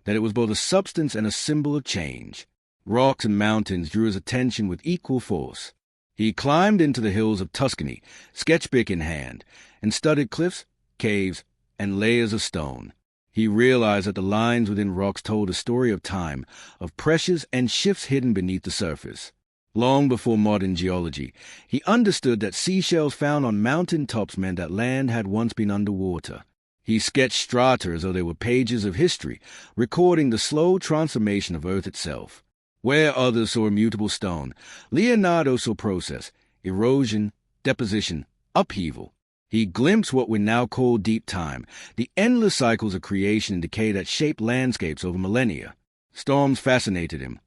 that it was both a substance and a symbol of change. Rocks and mountains drew his attention with equal force. He climbed into the hills of Tuscany, sketchbook in hand, and studied cliffs, caves, and layers of stone. He realized that the lines within rocks told a story of time, of pressures and shifts hidden beneath the surface. Long before modern geology, he understood that seashells found on mountain tops meant that land had once been underwater. He sketched strata as though they were pages of history, recording the slow transformation of Earth itself. Where others saw immutable stone, Leonardo saw process, erosion, deposition, upheaval. He glimpsed what we now call deep time, the endless cycles of creation and decay that shaped landscapes over millennia. Storms fascinated him,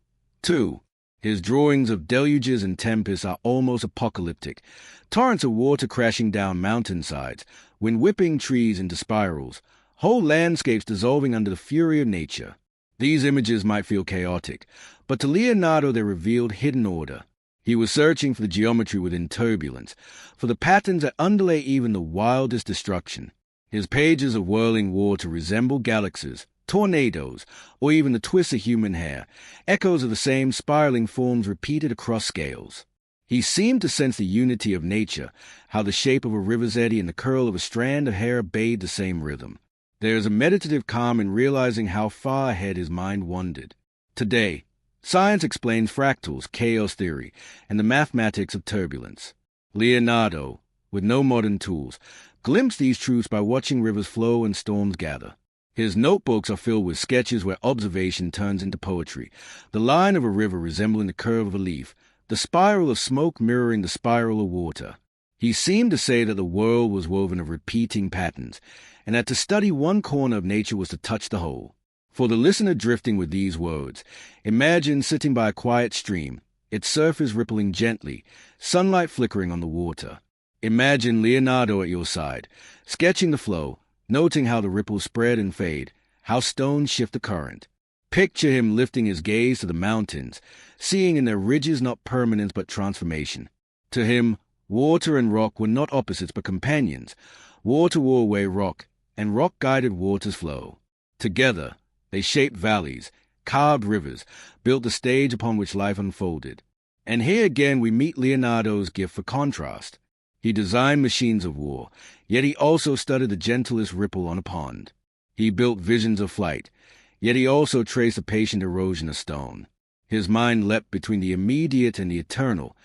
too. His drawings of deluges and tempests are almost apocalyptic. Torrents of water crashing down mountainsides, wind whipping trees into spirals, whole landscapes dissolving under the fury of nature. These images might feel chaotic, but to Leonardo they revealed hidden order. He was searching for the geometry within turbulence, for the patterns that underlay even the wildest destruction. His pages of whirling water resemble galaxies, tornadoes, or even the twists of human hair, echoes of the same spiraling forms repeated across scales. He seemed to sense the unity of nature, how the shape of a river's eddy and the curl of a strand of hair obeyed the same rhythm. There is a meditative calm in realizing how far ahead his mind wandered. Today, science explains fractals, chaos theory, and the mathematics of turbulence. Leonardo, with no modern tools, glimpsed these truths by watching rivers flow and storms gather. His notebooks are filled with sketches where observation turns into poetry, the line of a river resembling the curve of a leaf, the spiral of smoke mirroring the spiral of water. He seemed to say that the world was woven of repeating patterns, and that to study one corner of nature was to touch the whole. For the listener drifting with these words, imagine sitting by a quiet stream, its surface rippling gently, sunlight flickering on the water. Imagine Leonardo at your side, sketching the flow, noting how the ripples spread and fade, how stones shift the current. Picture him lifting his gaze to the mountains, seeing in their ridges not permanence but transformation. To him, water and rock were not opposites but companions. Water wore away rock, and rock guided water's flow. Together, they shaped valleys, carved rivers, built the stage upon which life unfolded. And here again we meet Leonardo's gift for contrast. He designed machines of war, yet he also studied the gentlest ripple on a pond. He built visions of flight, yet he also traced the patient erosion of stone. His mind leapt between the immediate and the eternal,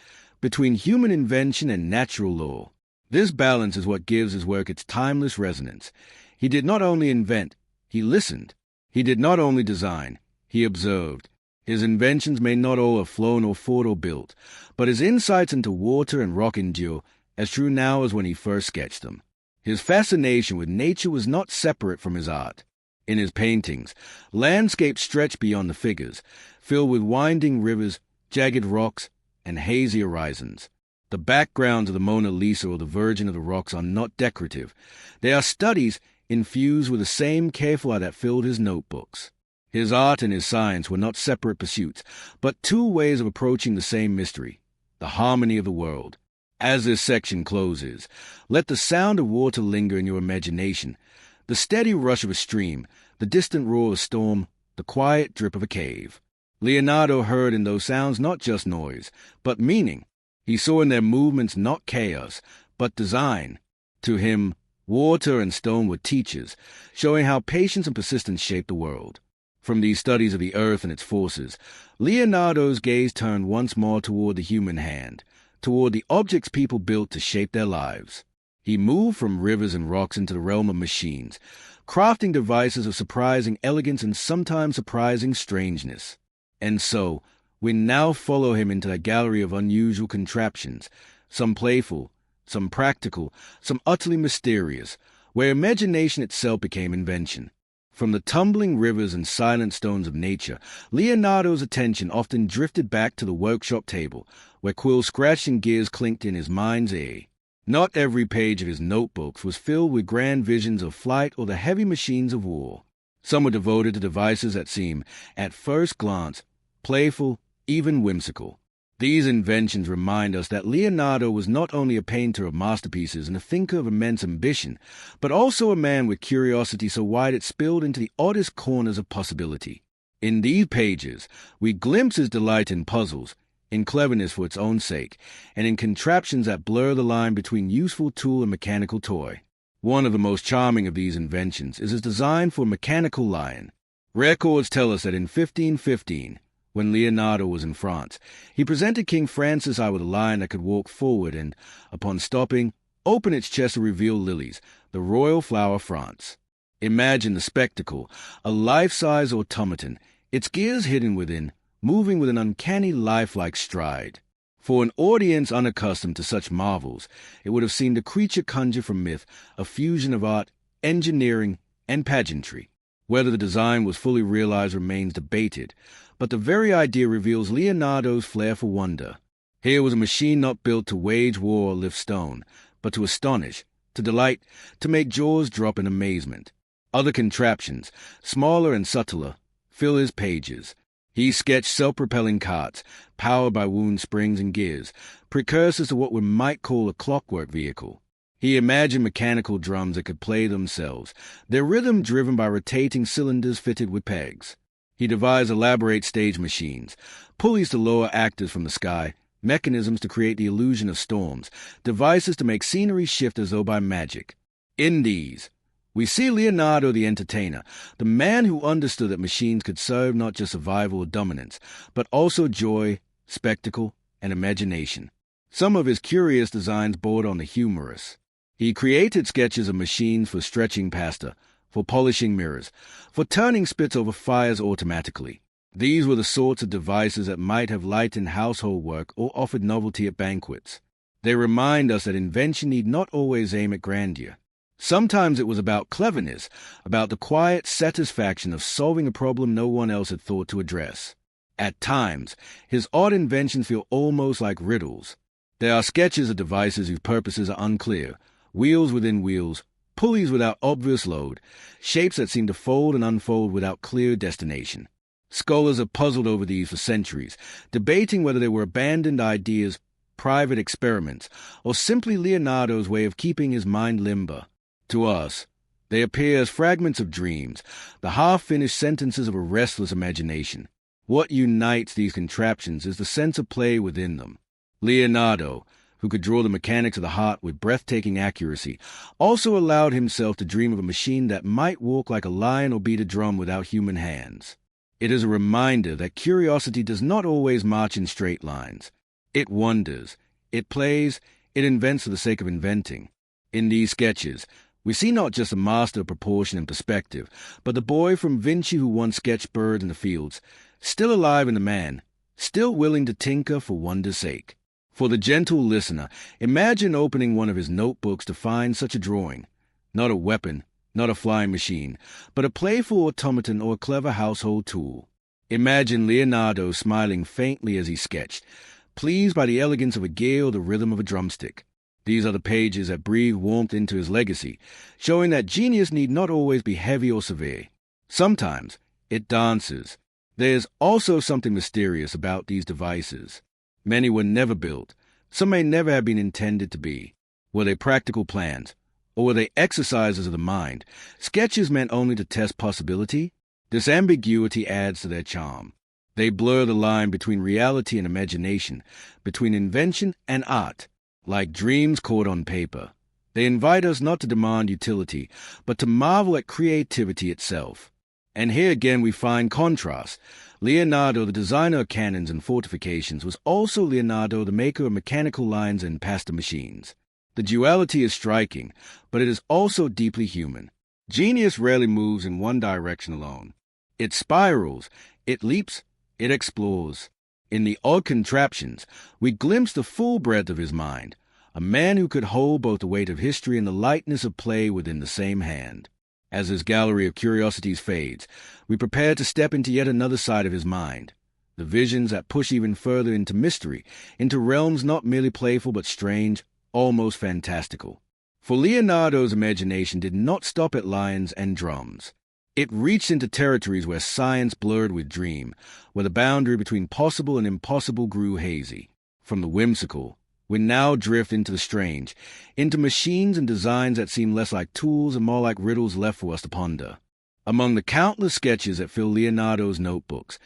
between human invention and natural law. This balance is what gives his work its timeless resonance. He did not only invent, he listened. He did not only design, he observed. His inventions may not all have flown or fought or built, but his insights into water and rock endure, as true now as when he first sketched them. His fascination with nature was not separate from his art. In his paintings, landscapes stretched beyond the figures, filled with winding rivers, jagged rocks, and hazy horizons. The backgrounds of the Mona Lisa or the Virgin of the Rocks are not decorative. They are studies infused with the same careful eye that filled his notebooks. His art and his science were not separate pursuits, but two ways of approaching the same mystery, the harmony of the world. As this section closes, let the sound of water linger in your imagination, the steady rush of a stream, the distant roar of a storm, the quiet drip of a cave. Leonardo heard in those sounds not just noise, but meaning. He saw in their movements not chaos, but design. To him, water and stone were teachers, showing how patience and persistence shape the world. From these studies of the earth and its forces, Leonardo's gaze turned once more toward the human hand, toward the objects people built to shape their lives. He moved from rivers and rocks into the realm of machines, crafting devices of surprising elegance and sometimes surprising strangeness. And so, we now follow him into a gallery of unusual contraptions, some playful, some practical, some utterly mysterious, where imagination itself became invention. From the tumbling rivers and silent stones of nature, Leonardo's attention often drifted back to the workshop table, where quills scratched and gears clinked in his mind's eye. Not every page of his notebooks was filled with grand visions of flight or the heavy machines of war. Some were devoted to devices that seemed, at first glance, playful, even whimsical. These inventions remind us that Leonardo was not only a painter of masterpieces and a thinker of immense ambition, but also a man with curiosity so wide it spilled into the oddest corners of possibility. In these pages, we glimpse his delight in puzzles, in cleverness for its own sake, and in contraptions that blur the line between useful tool and mechanical toy. One of the most charming of these inventions is his design for a mechanical lion. Records tell us that in 1515, when Leonardo was in France, he presented King Francis I with a lion that could walk forward and, upon stopping, open its chest to reveal lilies, the royal flower of France. Imagine the spectacle, a life-size automaton, its gears hidden within, moving with an uncanny lifelike stride. For an audience unaccustomed to such marvels, it would have seemed a creature conjured from myth, a fusion of art, engineering, and pageantry. Whether the design was fully realized remains debated, but the very idea reveals Leonardo's flair for wonder. Here was a machine not built to wage war or lift stone, but to astonish, to delight, to make jaws drop in amazement. Other contraptions, smaller and subtler, fill his pages. He sketched self-propelling carts, powered by wound springs and gears, precursors to what we might call a clockwork vehicle. He imagined mechanical drums that could play themselves, their rhythm driven by rotating cylinders fitted with pegs. He devised elaborate stage machines, pulleys to lower actors from the sky, mechanisms to create the illusion of storms, devices to make scenery shift as though by magic. In these, we see Leonardo the entertainer, the man who understood that machines could serve not just survival or dominance, but also joy, spectacle, and imagination. Some of his curious designs bordered on the humorous. He created sketches of machines for stretching pasta, for polishing mirrors, for turning spits over fires automatically. These were the sorts of devices that might have lightened household work or offered novelty at banquets. They remind us that invention need not always aim at grandeur. Sometimes it was about cleverness, about the quiet satisfaction of solving a problem no one else had thought to address. At times, his odd inventions feel almost like riddles. There are sketches of devices whose purposes are unclear, wheels within wheels, pulleys without obvious load, shapes that seem to fold and unfold without clear destination. Scholars have puzzled over these for centuries, debating whether they were abandoned ideas, private experiments, or simply Leonardo's way of keeping his mind limber. To us, they appear as fragments of dreams, the half-finished sentences of a restless imagination. What unites these contraptions is the sense of play within them. Leonardo, who could draw the mechanics of the heart with breathtaking accuracy, also allowed himself to dream of a machine that might walk like a lion or beat a drum without human hands. It is a reminder that curiosity does not always march in straight lines. It wonders, it plays, it invents for the sake of inventing. In these sketches, we see not just a master of proportion and perspective, but the boy from Vinci who once sketched birds in the fields, still alive in the man, still willing to tinker for wonder's sake. For the gentle listener, imagine opening one of his notebooks to find such a drawing. Not a weapon, not a flying machine, but a playful automaton or a clever household tool. Imagine Leonardo smiling faintly as he sketched, pleased by the elegance of a gale or the rhythm of a drumstick. These are the pages that breathe warmth into his legacy, showing that genius need not always be heavy or severe. Sometimes it dances. There's also something mysterious about these devices. Many were never built. Some may never have been intended to be. Were they practical plans? Or were they exercises of the mind, sketches meant only to test possibility? This ambiguity adds to their charm. They blur the line between reality and imagination, between invention and art, like dreams caught on paper. They invite us not to demand utility, but to marvel at creativity itself. And here again we find contrast. Leonardo, the designer of cannons and fortifications, was also Leonardo, the maker of mechanical lines and pasta machines. The duality is striking, but it is also deeply human. Genius rarely moves in one direction alone. It spirals, it leaps, it explores. In the odd contraptions, we glimpse the full breadth of his mind, a man who could hold both the weight of history and the lightness of play within the same hand. As his gallery of curiosities fades, we prepare to step into yet another side of his mind, the visions that push even further into mystery, into realms not merely playful but strange, almost fantastical. For Leonardo's imagination did not stop at lions and drums. It reached into territories where science blurred with dream, where the boundary between possible and impossible grew hazy. From the whimsical, we now drift into the strange, into machines and designs that seem less like tools and more like riddles left for us to ponder. Among the countless sketches that fill Leonardo's notebooks,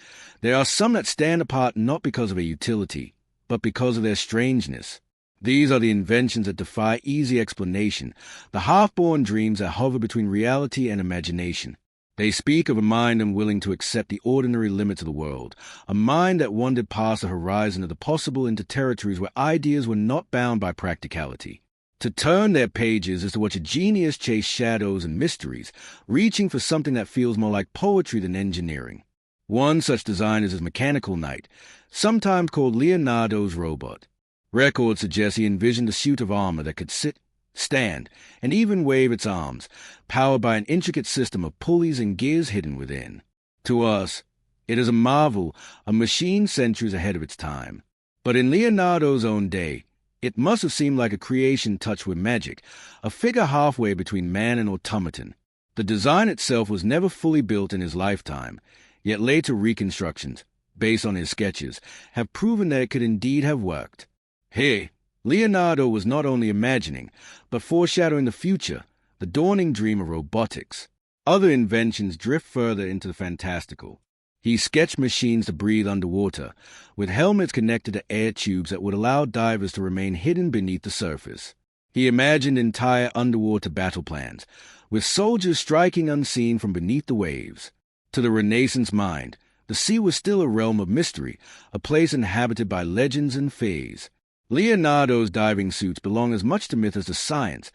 there are some that stand apart not because of their utility, but because of their strangeness. These are the inventions that defy easy explanation, the half-born dreams that hover between reality and imagination. They speak of a mind unwilling to accept the ordinary limits of the world, a mind that wandered past the horizon of the possible into territories where ideas were not bound by practicality. To turn their pages is to watch a genius chase shadows and mysteries, reaching for something that feels more like poetry than engineering. One such design is his mechanical knight, sometimes called Leonardo's robot. Records suggest he envisioned a suit of armor that could sit, stand, and even wave its arms, powered by an intricate system of pulleys and gears hidden within. To us, it is a marvel, a machine centuries ahead of its time. But in Leonardo's own day, it must have seemed like a creation touched with magic, a figure halfway between man and automaton. The design itself was never fully built in his lifetime, yet later reconstructions, based on his sketches, have proven that it could indeed have worked. Here, Leonardo was not only imagining, but foreshadowing the future, the dawning dream of robotics. Other inventions drift further into the fantastical. He sketched machines to breathe underwater, with helmets connected to air tubes that would allow divers to remain hidden beneath the surface. He imagined entire underwater battle plans, with soldiers striking unseen from beneath the waves. To the Renaissance mind, the sea was still a realm of mystery, a place inhabited by legends and fays. Leonardo's diving suits belong as much to myth as to science,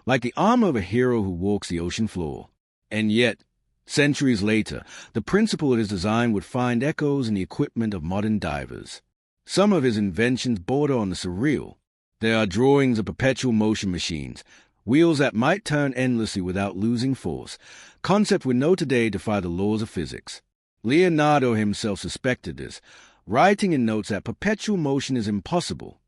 like the armor of a hero who walks the ocean floor. And yet, centuries later, the principle of his design would find echoes in the equipment of modern divers. Some of his inventions border on the surreal. There are drawings of perpetual motion machines, wheels that might turn endlessly without losing force, concepts we know today defy the laws of physics. Leonardo himself suspected this, writing in notes that perpetual motion is impossible.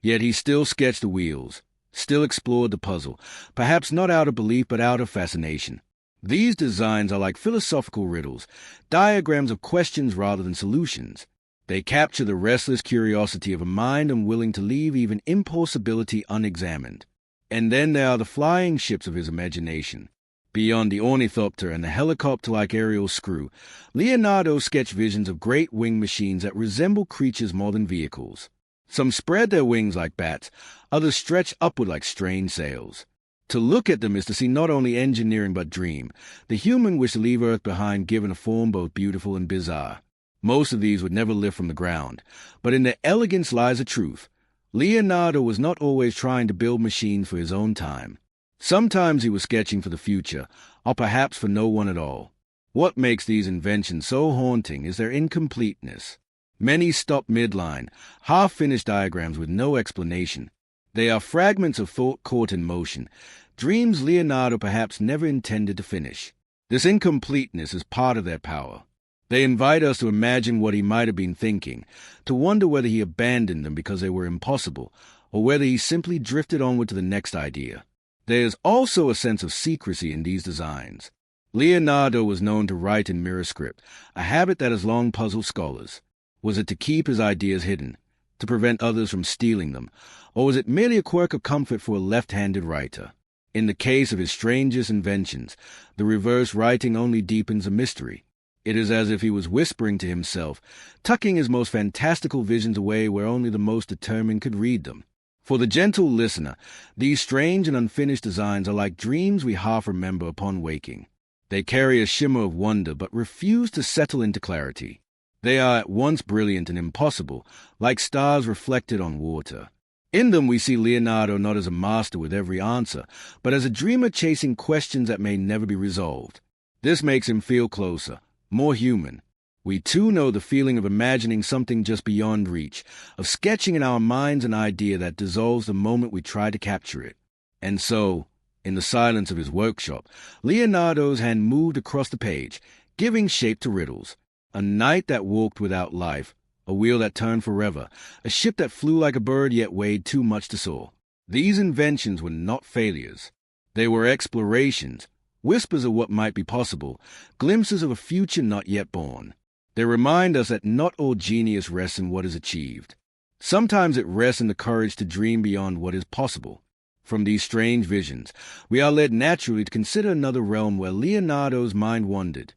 Yet he still sketched the wheels, still explored the puzzle, perhaps not out of belief but out of fascination. These designs are like philosophical riddles, diagrams of questions rather than solutions. They capture the restless curiosity of a mind unwilling to leave even impossibility unexamined. And then there are the flying ships of his imagination. Beyond the ornithopter and the helicopter-like aerial screw, Leonardo sketched visions of great winged machines that resemble creatures more than vehicles. Some spread their wings like bats, others stretch upward like strange sails. To look at them is to see not only engineering but dream, the human wish to leave Earth behind given a form both beautiful and bizarre. Most of these would never lift from the ground, but in their elegance lies a truth. Leonardo was not always trying to build machines for his own time. Sometimes he was sketching for the future, or perhaps for no one at all. What makes these inventions so haunting is their incompleteness. Many stop midline, half-finished diagrams with no explanation. They are fragments of thought caught in motion, dreams Leonardo perhaps never intended to finish. This incompleteness is part of their power. They invite us to imagine what he might have been thinking, to wonder whether he abandoned them because they were impossible, or whether he simply drifted onward to the next idea. There is also a sense of secrecy in these designs. Leonardo was known to write in mirror script, a habit that has long puzzled scholars. Was it to keep his ideas hidden, to prevent others from stealing them, or was it merely a quirk of comfort for a left-handed writer? In the case of his strangest inventions, the reverse writing only deepens the mystery. It is as if he was whispering to himself, tucking his most fantastical visions away where only the most determined could read them. For the gentle listener, these strange and unfinished designs are like dreams we half remember upon waking. They carry a shimmer of wonder but refuse to settle into clarity. They are at once brilliant and impossible, like stars reflected on water. In them we see Leonardo not as a master with every answer, but as a dreamer chasing questions that may never be resolved. This makes him feel closer, more human. We too know the feeling of imagining something just beyond reach, of sketching in our minds an idea that dissolves the moment we try to capture it. And so, in the silence of his workshop, Leonardo's hand moved across the page, giving shape to riddles. A night that walked without life, a wheel that turned forever, a ship that flew like a bird yet weighed too much to soar. These inventions were not failures. They were explorations, whispers of what might be possible, glimpses of a future not yet born. They remind us that not all genius rests in what is achieved. Sometimes it rests in the courage to dream beyond what is possible. From these strange visions, we are led naturally to consider another realm where Leonardo's mind wandered,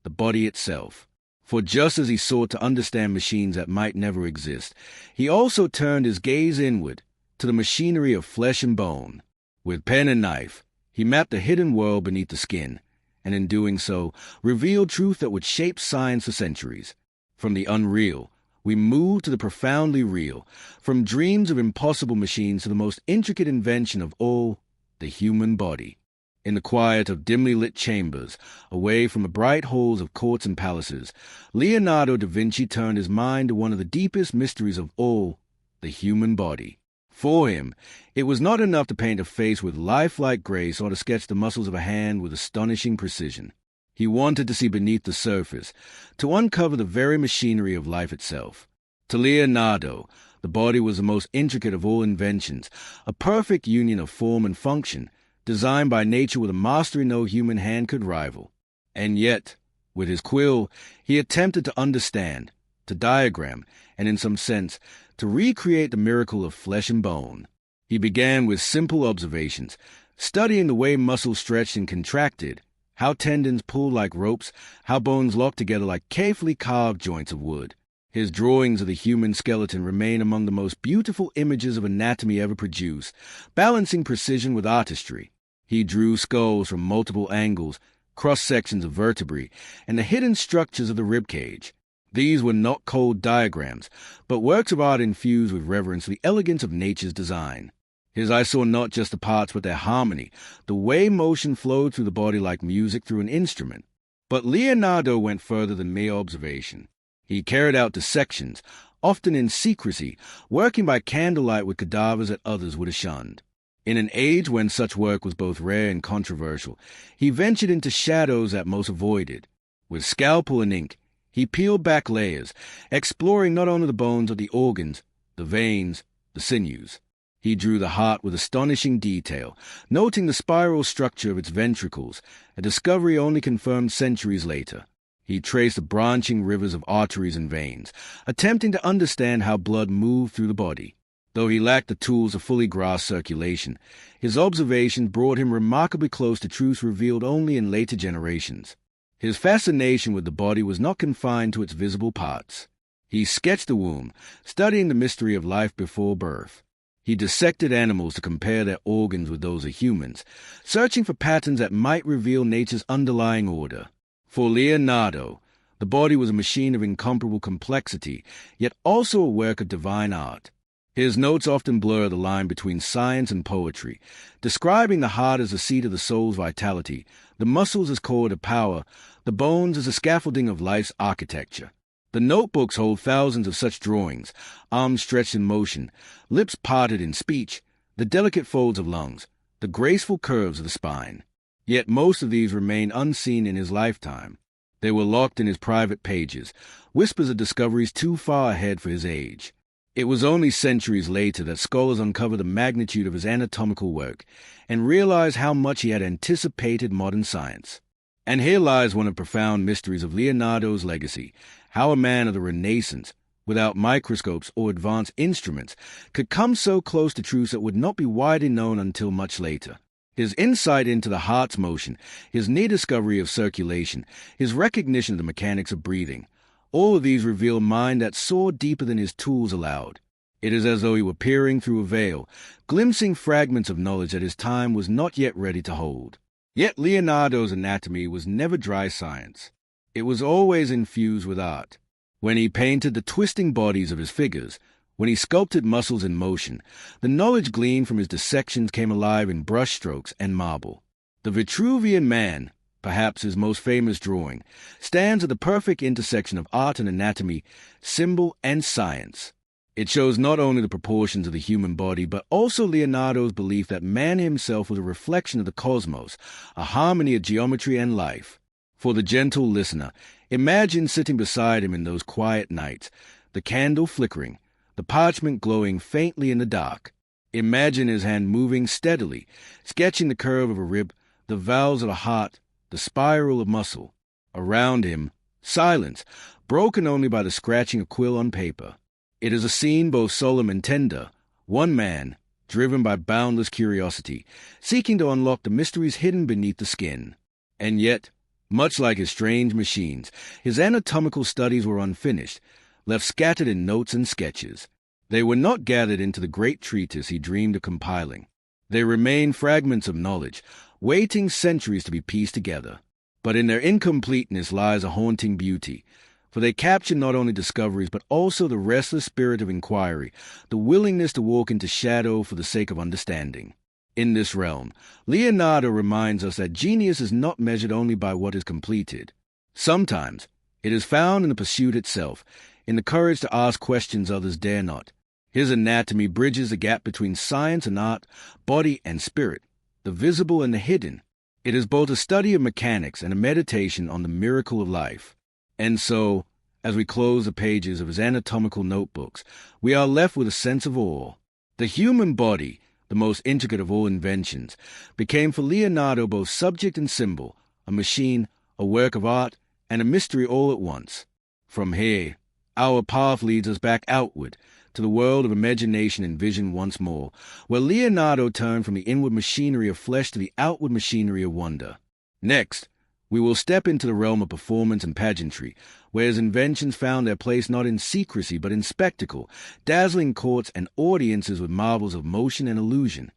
the body itself. For just as he sought to understand machines that might never exist, he also turned his gaze inward, to the machinery of flesh and bone. With pen and knife, he mapped the hidden world beneath the skin, and in doing so, revealed truth that would shape science for centuries. From the unreal, we move to the profoundly real, from dreams of impossible machines to the most intricate invention of all, the human body. In the quiet of dimly lit chambers, away from the bright halls of courts and palaces, Leonardo da Vinci turned his mind to one of the deepest mysteries of all, the human body. For him, it was not enough to paint a face with lifelike grace or to sketch the muscles of a hand with astonishing precision. He wanted to see beneath the surface, to uncover the very machinery of life itself. To Leonardo, the body was the most intricate of all inventions, a perfect union of form and function, designed by nature with a mastery no human hand could rival. And yet, with his quill, he attempted to understand, to diagram, and in some sense, to recreate the miracle of flesh and bone. He began with simple observations, studying the way muscles stretched and contracted, how tendons pulled like ropes, how bones locked together like carefully carved joints of wood. His drawings of the human skeleton remain among the most beautiful images of anatomy ever produced, balancing precision with artistry. He drew skulls from multiple angles, cross-sections of vertebrae, and the hidden structures of the rib cage. These were not cold diagrams, but works of art infused with reverence for the elegance of nature's design. His eye saw not just the parts but their harmony, the way motion flowed through the body like music through an instrument. But Leonardo went further than mere observation. He carried out dissections, often in secrecy, working by candlelight with cadavers that others would have shunned. In an age when such work was both rare and controversial, he ventured into shadows that most avoided. With scalpel and ink, he peeled back layers, exploring not only the bones but the organs, the veins, the sinews. He drew the heart with astonishing detail, noting the spiral structure of its ventricles, a discovery only confirmed centuries later. He traced the branching rivers of arteries and veins, attempting to understand how blood moved through the body. Though he lacked the tools to fully grasp circulation, his observations brought him remarkably close to truths revealed only in later generations. His fascination with the body was not confined to its visible parts. He sketched the womb, studying the mystery of life before birth. He dissected animals to compare their organs with those of humans, searching for patterns that might reveal nature's underlying order. For Leonardo, the body was a machine of incomparable complexity, yet also a work of divine art. His notes often blur the line between science and poetry, describing the heart as the seat of the soul's vitality, the muscles as core to power, the bones as the scaffolding of life's architecture. The notebooks hold thousands of such drawings, arms stretched in motion, lips parted in speech, the delicate folds of lungs, the graceful curves of the spine. Yet most of these remain unseen in his lifetime. They were locked in his private pages, whispers of discoveries too far ahead for his age. It was only centuries later that scholars uncovered the magnitude of his anatomical work and realized how much he had anticipated modern science. And here lies one of the profound mysteries of Leonardo's legacy, how a man of the Renaissance, without microscopes or advanced instruments, could come so close to truths that would not be widely known until much later. His insight into the heart's motion, his near discovery of circulation, his recognition of the mechanics of breathing, all of these reveal a mind that soared deeper than his tools allowed. It is as though he were peering through a veil, glimpsing fragments of knowledge that his time was not yet ready to hold. Yet Leonardo's anatomy was never dry science. It was always infused with art. When he painted the twisting bodies of his figures, when he sculpted muscles in motion, the knowledge gleaned from his dissections came alive in brushstrokes and marble. The Vitruvian Man, perhaps his most famous drawing, stands at the perfect intersection of art and anatomy, symbol and science. It shows not only the proportions of the human body, but also Leonardo's belief that man himself was a reflection of the cosmos, a harmony of geometry and life. For the gentle listener, imagine sitting beside him in those quiet nights, the candle flickering, the parchment glowing faintly in the dark. Imagine his hand moving steadily, sketching the curve of a rib, the valves of a heart, the spiral of muscle. Around him, silence, broken only by the scratching of quill on paper. It is a scene both solemn and tender, one man, driven by boundless curiosity, seeking to unlock the mysteries hidden beneath the skin. And yet, much like his strange machines, his anatomical studies were unfinished, left scattered in notes and sketches. They were not gathered into the great treatise he dreamed of compiling. They remained fragments of knowledge, waiting centuries to be pieced together. But in their incompleteness lies a haunting beauty, for they capture not only discoveries but also the restless spirit of inquiry, the willingness to walk into shadow for the sake of understanding. In this realm, Leonardo reminds us that genius is not measured only by what is completed. Sometimes it is found in the pursuit itself, in the courage to ask questions others dare not. His anatomy bridges the gap between science and art, body and spirit, the visible and the hidden. It is both a study of mechanics and a meditation on the miracle of life. And so, as we close the pages of his anatomical notebooks, we are left with a sense of awe. The human body, the most intricate of all inventions, became for Leonardo both subject and symbol, a machine, a work of art, and a mystery all at once. From here, our path leads us back outward, to the world of imagination and vision once more, where Leonardo turned from the inward machinery of flesh to the outward machinery of wonder. Next, we will step into the realm of performance and pageantry, where his inventions found their place not in secrecy but in spectacle, dazzling courts and audiences with marvels of motion and illusion.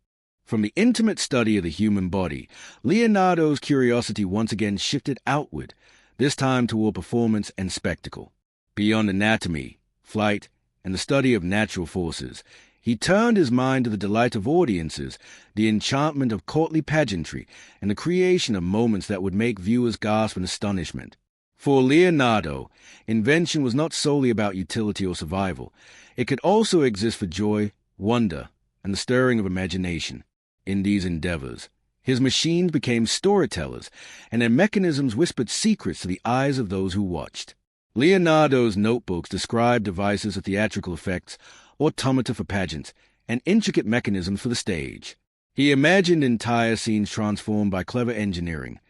From the intimate study of the human body, Leonardo's curiosity once again shifted outward, this time toward performance and spectacle. Beyond anatomy, flight, and the study of natural forces, he turned his mind to the delight of audiences, the enchantment of courtly pageantry, and the creation of moments that would make viewers gasp in astonishment. For Leonardo, invention was not solely about utility or survival. It could also exist for joy, wonder, and the stirring of imagination. In these endeavors, his machines became storytellers, and their mechanisms whispered secrets to the eyes of those who watched. Leonardo's notebooks describe devices for theatrical effects, automata for pageants, and intricate mechanisms for the stage. He imagined entire scenes transformed by clever engineering,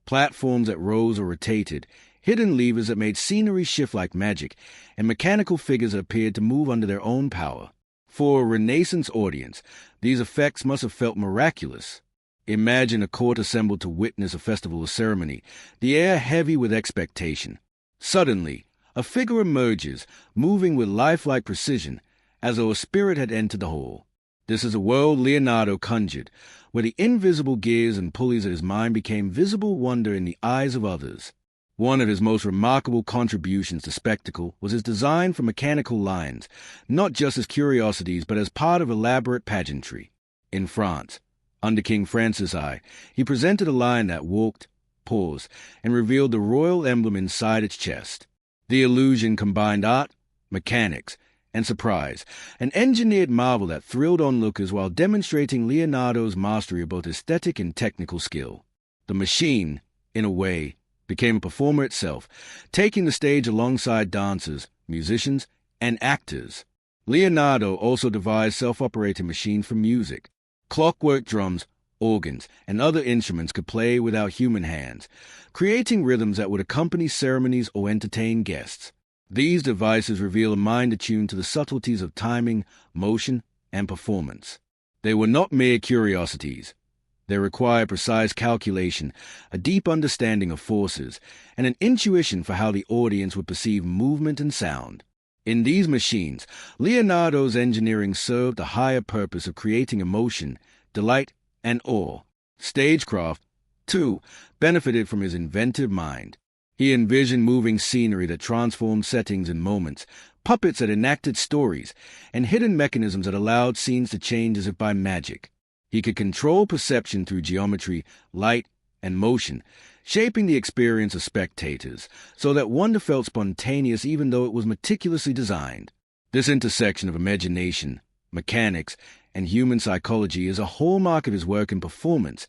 platforms that rose or rotated, hidden levers that made scenery shift like magic, and mechanical figures that appeared to move under their own power. For a Renaissance audience, these effects must have felt miraculous. Imagine a court assembled to witness a festival or ceremony, the air heavy with expectation. Suddenly, a figure emerges, moving with lifelike precision, as though a spirit had entered the hall. This is a world Leonardo conjured, where the invisible gears and pulleys of his mind became visible wonder in the eyes of others. One of his most remarkable contributions to spectacle was his design for mechanical lines, not just as curiosities but as part of elaborate pageantry. In France, under King Francis I, he presented a line that walked, paused, and revealed the royal emblem inside its chest. The illusion combined art, mechanics, and surprise, an engineered marvel that thrilled onlookers while demonstrating Leonardo's mastery of both aesthetic and technical skill. The machine, in a way, became a performer itself, taking the stage alongside dancers, musicians, and actors. Leonardo also devised self-operating machines for music. Clockwork drums, organs, and other instruments could play without human hands, creating rhythms that would accompany ceremonies or entertain guests. These devices reveal a mind attuned to the subtleties of timing, motion, and performance. They were not mere curiosities. They required precise calculation, a deep understanding of forces, and an intuition for how the audience would perceive movement and sound. In these machines, Leonardo's engineering served the higher purpose of creating emotion, delight, and awe. Stagecraft, too, benefited from his inventive mind. He envisioned moving scenery that transformed settings and moments, puppets that enacted stories, and hidden mechanisms that allowed scenes to change as if by magic. He could control perception through geometry, light, and motion, shaping the experience of spectators, so that wonder felt spontaneous even though it was meticulously designed. This intersection of imagination, mechanics, and human psychology is a hallmark of his work and performance,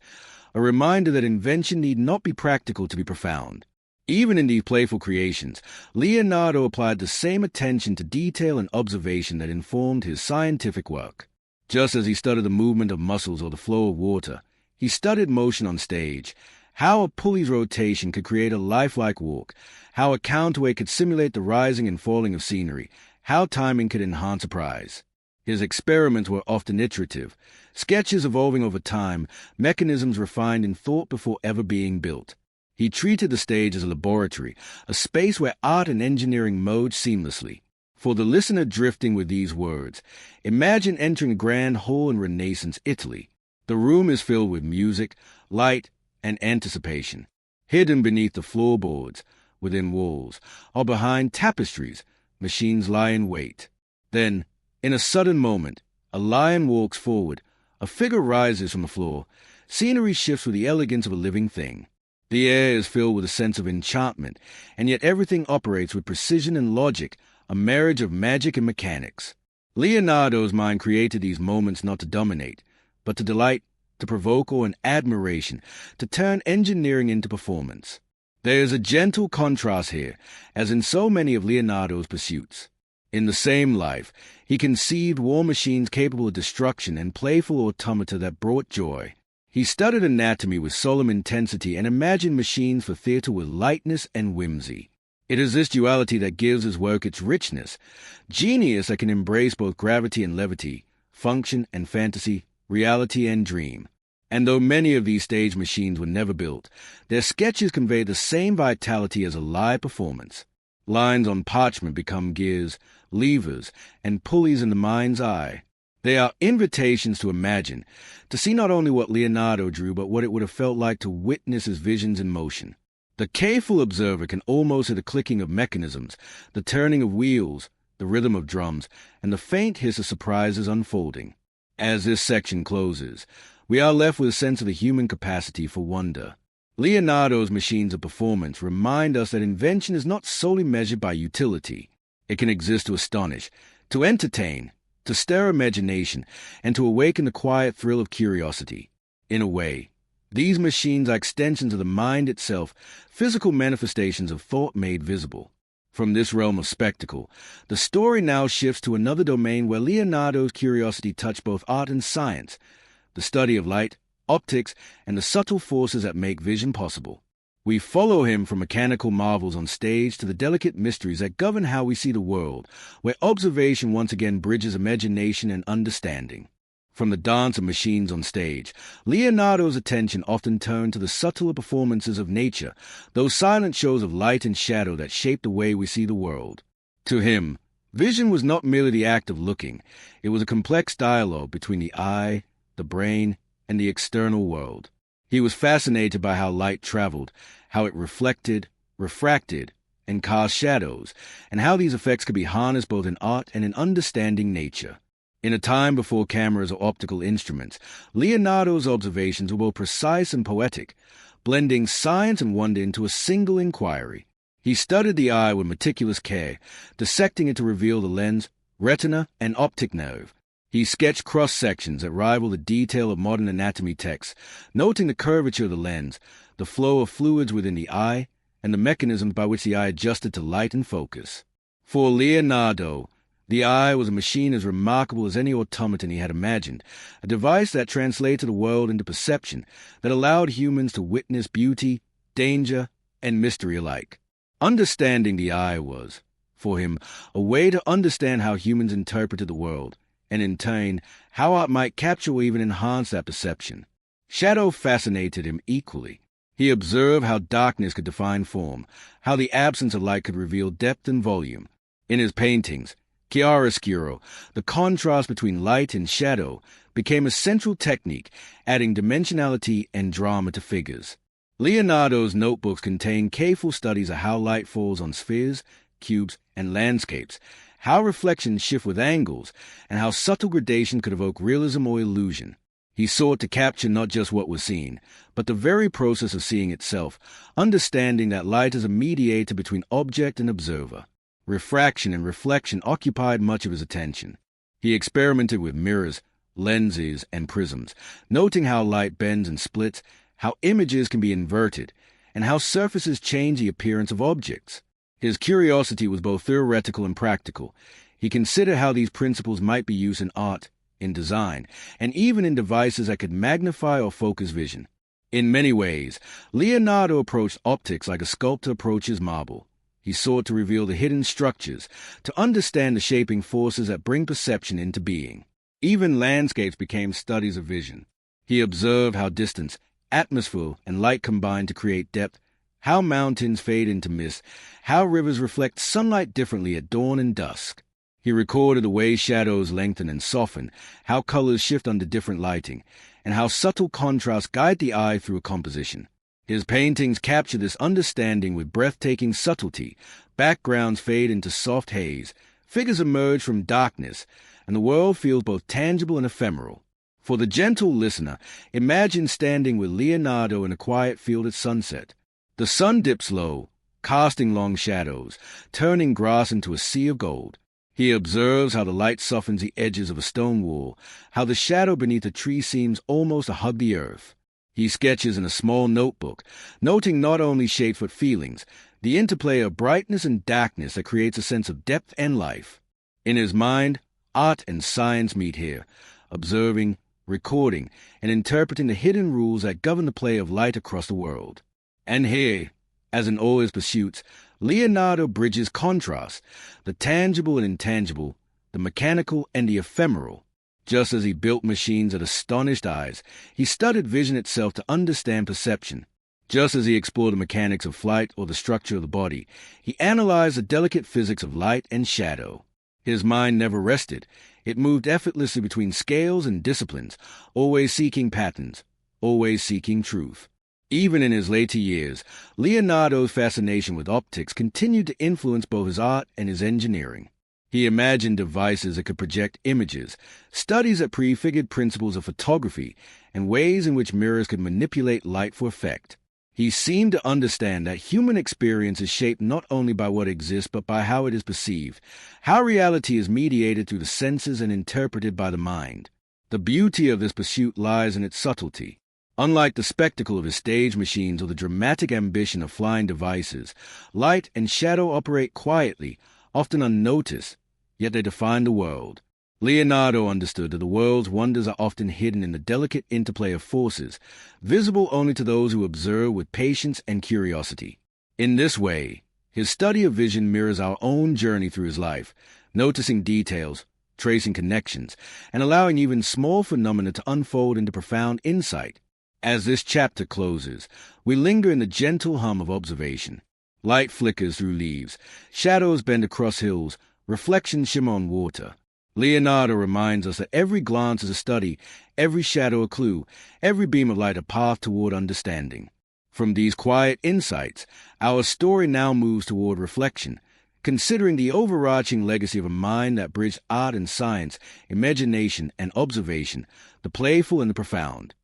a reminder that invention need not be practical to be profound. Even in these playful creations, Leonardo applied the same attention to detail and observation that informed his scientific work. Just as he studied the movement of muscles or the flow of water, he studied motion on stage, how a pulley's rotation could create a lifelike walk, how a counterweight could simulate the rising and falling of scenery, how timing could enhance a prize. His experiments were often iterative, sketches evolving over time, mechanisms refined in thought before ever being built. He treated the stage as a laboratory, a space where art and engineering merged seamlessly. For the listener drifting with these words, imagine entering a grand hall in Renaissance Italy. The room is filled with music, light, and anticipation. Hidden beneath the floorboards, within walls, or behind tapestries, machines lie in wait. Then, in a sudden moment, a lion walks forward, a figure rises from the floor, scenery shifts with the elegance of a living thing. The air is filled with a sense of enchantment, and yet everything operates with precision and logic, a marriage of magic and mechanics. Leonardo's mind created these moments not to dominate, but to delight, to provoke awe and admiration, to turn engineering into performance. There is a gentle contrast here, as in so many of Leonardo's pursuits. In the same life, he conceived war machines capable of destruction and playful automata that brought joy. He studied anatomy with solemn intensity and imagined machines for theater with lightness and whimsy. It is this duality that gives his work its richness, genius that can embrace both gravity and levity, function and fantasy, reality and dream. And though many of these stage machines were never built, their sketches convey the same vitality as a live performance. Lines on parchment become gears, levers, and pulleys in the mind's eye. They are invitations to imagine, to see not only what Leonardo drew, but what it would have felt like to witness his visions in motion. The careful observer can almost hear the clicking of mechanisms, the turning of wheels, the rhythm of drums, and the faint hiss of surprises unfolding. As this section closes, we are left with a sense of the human capacity for wonder. Leonardo's machines of performance remind us that invention is not solely measured by utility. It can exist to astonish, to entertain, to stir imagination, and to awaken the quiet thrill of curiosity. In a way, these machines are extensions of the mind itself, physical manifestations of thought made visible. From this realm of spectacle, the story now shifts to another domain where Leonardo's curiosity touched both art and science, the study of light, optics, and the subtle forces that make vision possible. We follow him from mechanical marvels on stage to the delicate mysteries that govern how we see the world, where observation once again bridges imagination and understanding. From the dance of machines on stage, Leonardo's attention often turned to the subtler performances of nature, those silent shows of light and shadow that shape the way we see the world. To him, vision was not merely the act of looking. It was a complex dialogue between the eye, the brain, and the external world. He was fascinated by how light traveled, how it reflected, refracted, and cast shadows, and how these effects could be harnessed both in art and in understanding nature. In a time before cameras or optical instruments, Leonardo's observations were both precise and poetic, blending science and wonder into a single inquiry. He studied the eye with meticulous care, dissecting it to reveal the lens, retina, and optic nerve. He sketched cross-sections that rival the detail of modern anatomy texts, noting the curvature of the lens, the flow of fluids within the eye, and the mechanisms by which the eye adjusted to light and focus. For Leonardo, the eye was a machine as remarkable as any automaton he had imagined, a device that translated the world into perception, that allowed humans to witness beauty, danger, and mystery alike. Understanding the eye was, for him, a way to understand how humans interpreted the world, and in turn, how art might capture or even enhance that perception. Shadow fascinated him equally. He observed how darkness could define form, how the absence of light could reveal depth and volume. In his paintings, chiaroscuro, the contrast between light and shadow, became a central technique, adding dimensionality and drama to figures. Leonardo's notebooks contain careful studies of how light falls on spheres, cubes, and landscapes, how reflections shift with angles, and how subtle gradation could evoke realism or illusion. He sought to capture not just what was seen, but the very process of seeing itself, understanding that light is a mediator between object and observer. Refraction and reflection occupied much of his attention. He experimented with mirrors, lenses, and prisms, noting how light bends and splits, how images can be inverted, and how surfaces change the appearance of objects. His curiosity was both theoretical and practical. He considered how these principles might be used in art, in design, and even in devices that could magnify or focus vision. In many ways, Leonardo approached optics like a sculptor approaches marble. He sought to reveal the hidden structures, to understand the shaping forces that bring perception into being. Even landscapes became studies of vision. He observed how distance, atmosphere, and light combine to create depth, how mountains fade into mist, how rivers reflect sunlight differently at dawn and dusk. He recorded the way shadows lengthen and soften, how colors shift under different lighting, and how subtle contrasts guide the eye through a composition. His paintings capture this understanding with breathtaking subtlety. Backgrounds fade into soft haze, figures emerge from darkness, and the world feels both tangible and ephemeral. For the gentle listener, imagine standing with Leonardo in a quiet field at sunset. The sun dips low, casting long shadows, turning grass into a sea of gold. He observes how the light softens the edges of a stone wall, how the shadow beneath a tree seems almost to hug the earth. He sketches in a small notebook, noting not only shapes but feelings, the interplay of brightness and darkness that creates a sense of depth and life. In his mind, art and science meet here, observing, recording, and interpreting the hidden rules that govern the play of light across the world. And here, as in all his pursuits, Leonardo bridges contrasts, the tangible and intangible, the mechanical and the ephemeral. Just as he built machines that astonished eyes, he studied vision itself to understand perception. Just as he explored the mechanics of flight or the structure of the body, he analyzed the delicate physics of light and shadow. His mind never rested. It moved effortlessly between scales and disciplines, always seeking patterns, always seeking truth. Even in his later years, Leonardo's fascination with optics continued to influence both his art and his engineering. He imagined devices that could project images, studies that prefigured principles of photography, and ways in which mirrors could manipulate light for effect. He seemed to understand that human experience is shaped not only by what exists but by how it is perceived, how reality is mediated through the senses and interpreted by the mind. The beauty of this pursuit lies in its subtlety. Unlike the spectacle of his stage machines or the dramatic ambition of flying devices, light and shadow operate quietly, often unnoticed, yet they define the world. Leonardo understood that the world's wonders are often hidden in the delicate interplay of forces, visible only to those who observe with patience and curiosity. In this way, his study of vision mirrors our own journey through his life, noticing details, tracing connections, and allowing even small phenomena to unfold into profound insight. As this chapter closes, we linger in the gentle hum of observation. Light flickers through leaves, shadows bend across hills, reflections shimmer on water. Leonardo reminds us that every glance is a study, every shadow a clue, every beam of light a path toward understanding. From these quiet insights, our story now moves toward reflection, considering the overarching legacy of a mind that bridged art and science, imagination and observation, the playful and the profound.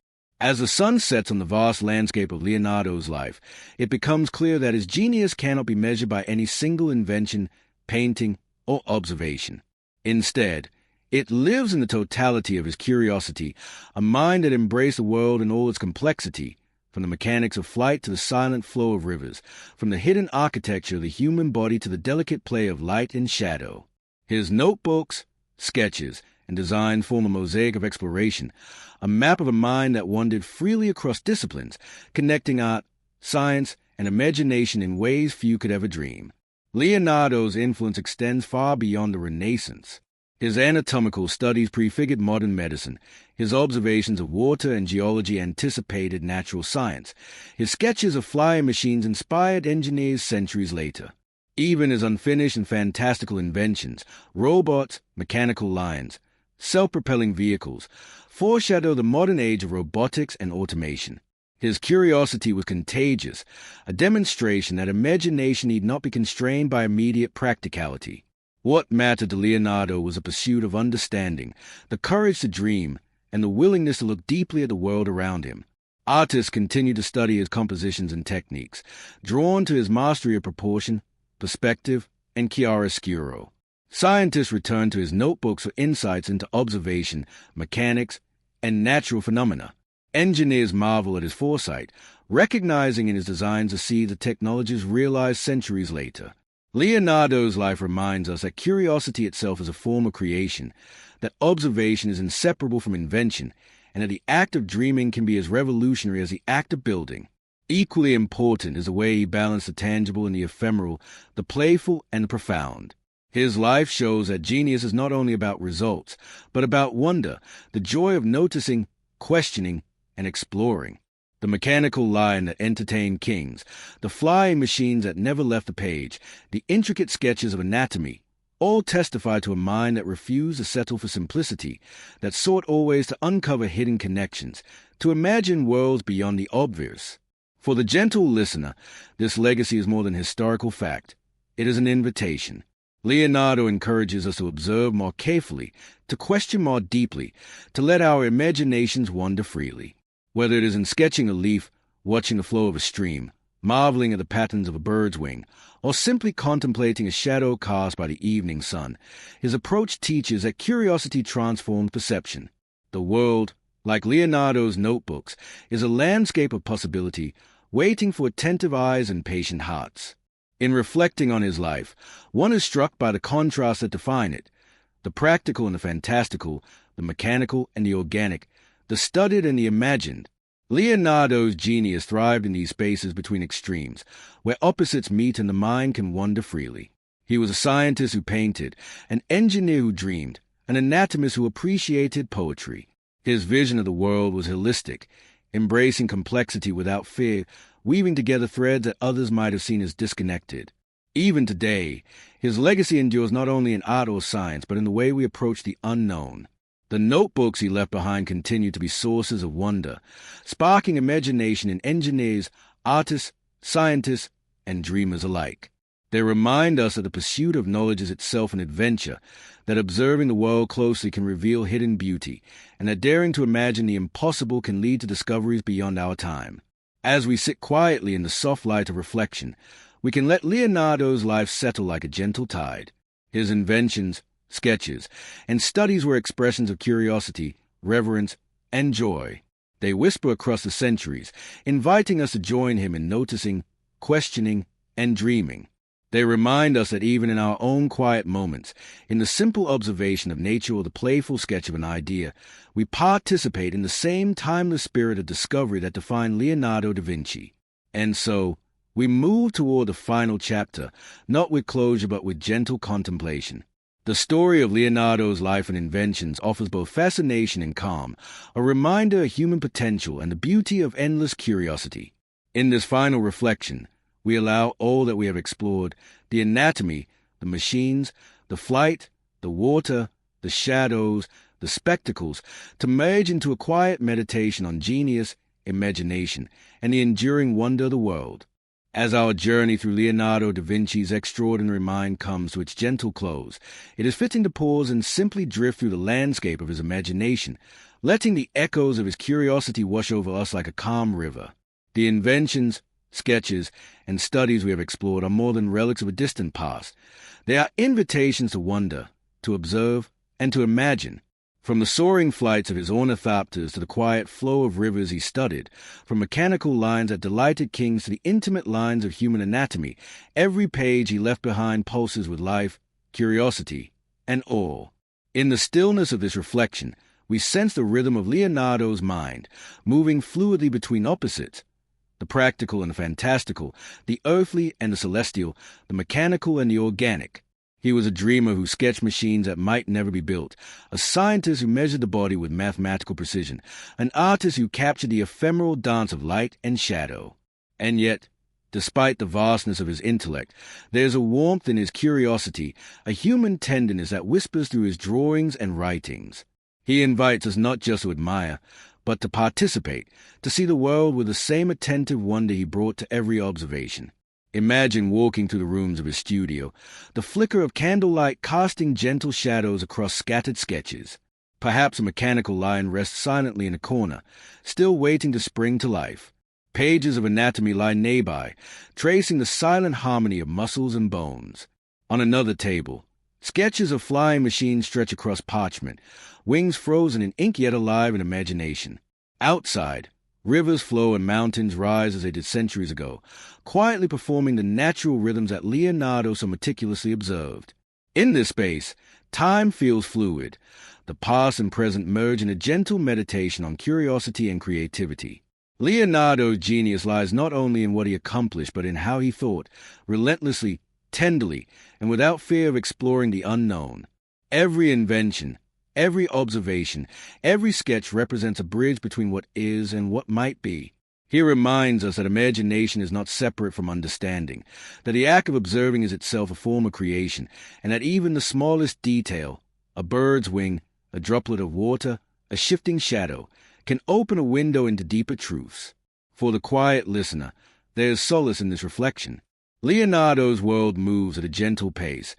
As the sun sets on the vast landscape of Leonardo's life, it becomes clear that his genius cannot be measured by any single invention, painting, or observation. Instead, it lives in the totality of his curiosity, a mind that embraced the world in all its complexity, from the mechanics of flight to the silent flow of rivers, from the hidden architecture of the human body to the delicate play of light and shadow. His notebooks, sketches, and designs form a mosaic of exploration, a map of a mind that wandered freely across disciplines, connecting art, science, and imagination in ways few could ever dream. Leonardo's influence extends far beyond the Renaissance. His anatomical studies prefigured modern medicine. His observations of water and geology anticipated natural science. His sketches of flying machines inspired engineers centuries later. Even his unfinished and fantastical inventions, robots, mechanical lions, self-propelling vehicles, foreshadow the modern age of robotics and automation. His curiosity was contagious, a demonstration that imagination need not be constrained by immediate practicality. What mattered to Leonardo was a pursuit of understanding, the courage to dream, and the willingness to look deeply at the world around him. Artists continued to study his compositions and techniques, drawn to his mastery of proportion, perspective, and chiaroscuro. Scientists returned to his notebooks for insights into observation, mechanics, and natural phenomena. Engineers marvel at his foresight, recognizing in his designs a seed of technologies realized centuries later. Leonardo's life reminds us that curiosity itself is a form of creation, that observation is inseparable from invention, and that the act of dreaming can be as revolutionary as the act of building. Equally important is the way he balanced the tangible and the ephemeral, the playful and the profound. His life shows that genius is not only about results, but about wonder, the joy of noticing, questioning, and exploring. The mechanical lion that entertained kings, the flying machines that never left the page, the intricate sketches of anatomy, all testify to a mind that refused to settle for simplicity, that sought always to uncover hidden connections, to imagine worlds beyond the obvious. For the gentle listener, this legacy is more than historical fact. It is an invitation. Leonardo encourages us to observe more carefully, to question more deeply, to let our imaginations wander freely. Whether it is in sketching a leaf, watching the flow of a stream, marveling at the patterns of a bird's wing, or simply contemplating a shadow cast by the evening sun, his approach teaches that curiosity transforms perception. The world, like Leonardo's notebooks, is a landscape of possibility, waiting for attentive eyes and patient hearts. In reflecting on his life, one is struck by the contrasts that define it, the practical and the fantastical, the mechanical and the organic, the studied and the imagined. Leonardo's genius thrived in these spaces between extremes, where opposites meet and the mind can wander freely. He was a scientist who painted, an engineer who dreamed, an anatomist who appreciated poetry. His vision of the world was holistic, embracing complexity without fear, weaving together threads that others might have seen as disconnected. Even today, his legacy endures not only in art or science, but in the way we approach the unknown. The notebooks he left behind continue to be sources of wonder, sparking imagination in engineers, artists, scientists, and dreamers alike. They remind us that the pursuit of knowledge is itself an adventure, that observing the world closely can reveal hidden beauty, and that daring to imagine the impossible can lead to discoveries beyond our time. As we sit quietly in the soft light of reflection, we can let Leonardo's life settle like a gentle tide. His inventions, sketches, and studies were expressions of curiosity, reverence, and joy. They whisper across the centuries, inviting us to join him in noticing, questioning, and dreaming. They remind us that even in our own quiet moments, in the simple observation of nature or the playful sketch of an idea, we participate in the same timeless spirit of discovery that defined Leonardo da Vinci. And so, we move toward the final chapter, not with closure but with gentle contemplation. The story of Leonardo's life and inventions offers both fascination and calm, a reminder of human potential and the beauty of endless curiosity. In this final reflection, we allow all that we have explored, the anatomy, the machines, the flight, the water, the shadows, the spectacles, to merge into a quiet meditation on genius, imagination, and the enduring wonder of the world. As our journey through Leonardo da Vinci's extraordinary mind comes to its gentle close, it is fitting to pause and simply drift through the landscape of his imagination, letting the echoes of his curiosity wash over us like a calm river. The inventions, sketches, and studies we have explored are more than relics of a distant past. They are invitations to wonder, to observe, and to imagine. From the soaring flights of his ornithopters to the quiet flow of rivers he studied, from mechanical lines that delighted kings to the intimate lines of human anatomy, every page he left behind pulses with life, curiosity, and awe. In the stillness of this reflection, we sense the rhythm of Leonardo's mind, moving fluidly between opposites, the practical and the fantastical, the earthly and the celestial, the mechanical and the organic. He was a dreamer who sketched machines that might never be built, a scientist who measured the body with mathematical precision, an artist who captured the ephemeral dance of light and shadow. And yet, despite the vastness of his intellect, there is a warmth in his curiosity, a human tenderness that whispers through his drawings and writings. He invites us not just to admire, but to participate, to see the world with the same attentive wonder he brought to every observation. Imagine walking through the rooms of his studio, the flicker of candlelight casting gentle shadows across scattered sketches. Perhaps a mechanical line rests silently in a corner, still waiting to spring to life. Pages of anatomy lie nearby, tracing the silent harmony of muscles and bones. On another table, sketches of flying machines stretch across parchment, wings frozen in ink yet alive in imagination. Outside, rivers flow and mountains rise as they did centuries ago, quietly performing the natural rhythms that Leonardo so meticulously observed. In this space, time feels fluid. The past and present merge in a gentle meditation on curiosity and creativity. Leonardo's genius lies not only in what he accomplished, but in how he thought, relentlessly, tenderly, and without fear of exploring the unknown. Every invention, every observation, every sketch represents a bridge between what is and what might be. He reminds us that imagination is not separate from understanding, that the act of observing is itself a form of creation, and that even the smallest detail, a bird's wing, a droplet of water, a shifting shadow, can open a window into deeper truths. For the quiet listener, there is solace in this reflection. Leonardo's world moves at a gentle pace,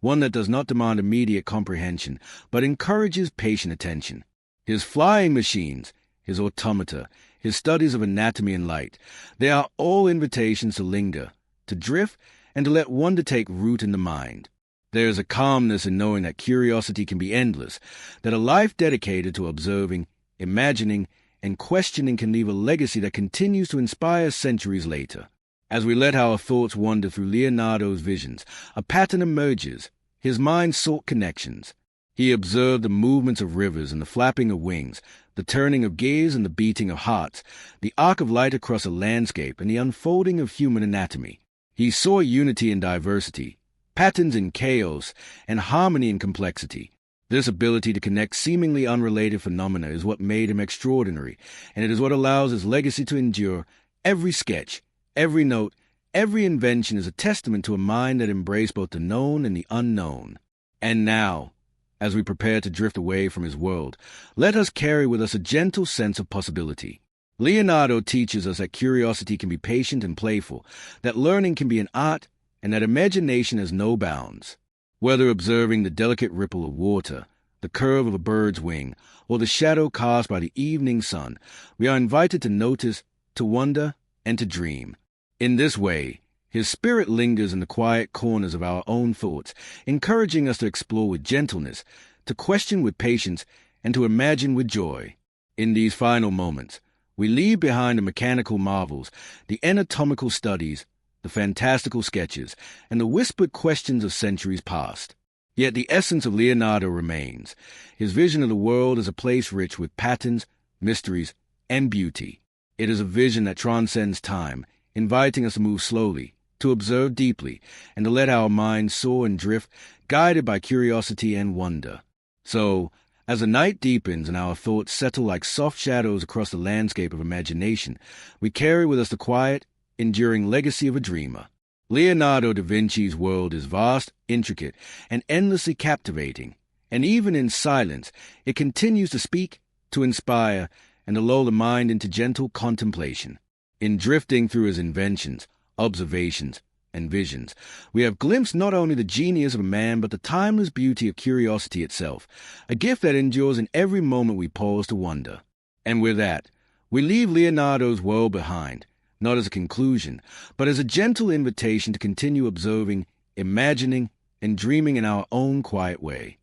one that does not demand immediate comprehension, but encourages patient attention. His flying machines, his automata, his studies of anatomy and light, they are all invitations to linger, to drift, and to let wonder take root in the mind. There is a calmness in knowing that curiosity can be endless, that a life dedicated to observing, imagining, and questioning can leave a legacy that continues to inspire centuries later. As we let our thoughts wander through Leonardo's visions, a pattern emerges. His mind sought connections. He observed the movements of rivers and the flapping of wings, the turning of gears and the beating of hearts, the arc of light across a landscape and the unfolding of human anatomy. He saw unity in diversity, patterns in chaos, and harmony in complexity. This ability to connect seemingly unrelated phenomena is what made him extraordinary, and it is what allows his legacy to endure. Every sketch, every note, every invention is a testament to a mind that embraced both the known and the unknown. And now, as we prepare to drift away from his world, let us carry with us a gentle sense of possibility. Leonardo teaches us that curiosity can be patient and playful, that learning can be an art, and that imagination has no bounds. Whether observing the delicate ripple of water, the curve of a bird's wing, or the shadow cast by the evening sun, we are invited to notice, to wonder, and to dream. In this way, his spirit lingers in the quiet corners of our own thoughts, encouraging us to explore with gentleness, to question with patience, and to imagine with joy. In these final moments, we leave behind the mechanical marvels, the anatomical studies, the fantastical sketches, and the whispered questions of centuries past. Yet the essence of Leonardo remains, his vision of the world as a place rich with patterns, mysteries, and beauty. It is a vision that transcends time, inviting us to move slowly, to observe deeply, and to let our minds soar and drift, guided by curiosity and wonder. So, as the night deepens and our thoughts settle like soft shadows across the landscape of imagination, we carry with us the quiet, enduring legacy of a dreamer. Leonardo da Vinci's world is vast, intricate, and endlessly captivating, and even in silence, it continues to speak, to inspire, and to lull the mind into gentle contemplation. In drifting through his inventions, observations, and visions, we have glimpsed not only the genius of a man, but the timeless beauty of curiosity itself, a gift that endures in every moment we pause to wonder. And with that, we leave Leonardo's world behind, not as a conclusion, but as a gentle invitation to continue observing, imagining, and dreaming in our own quiet way.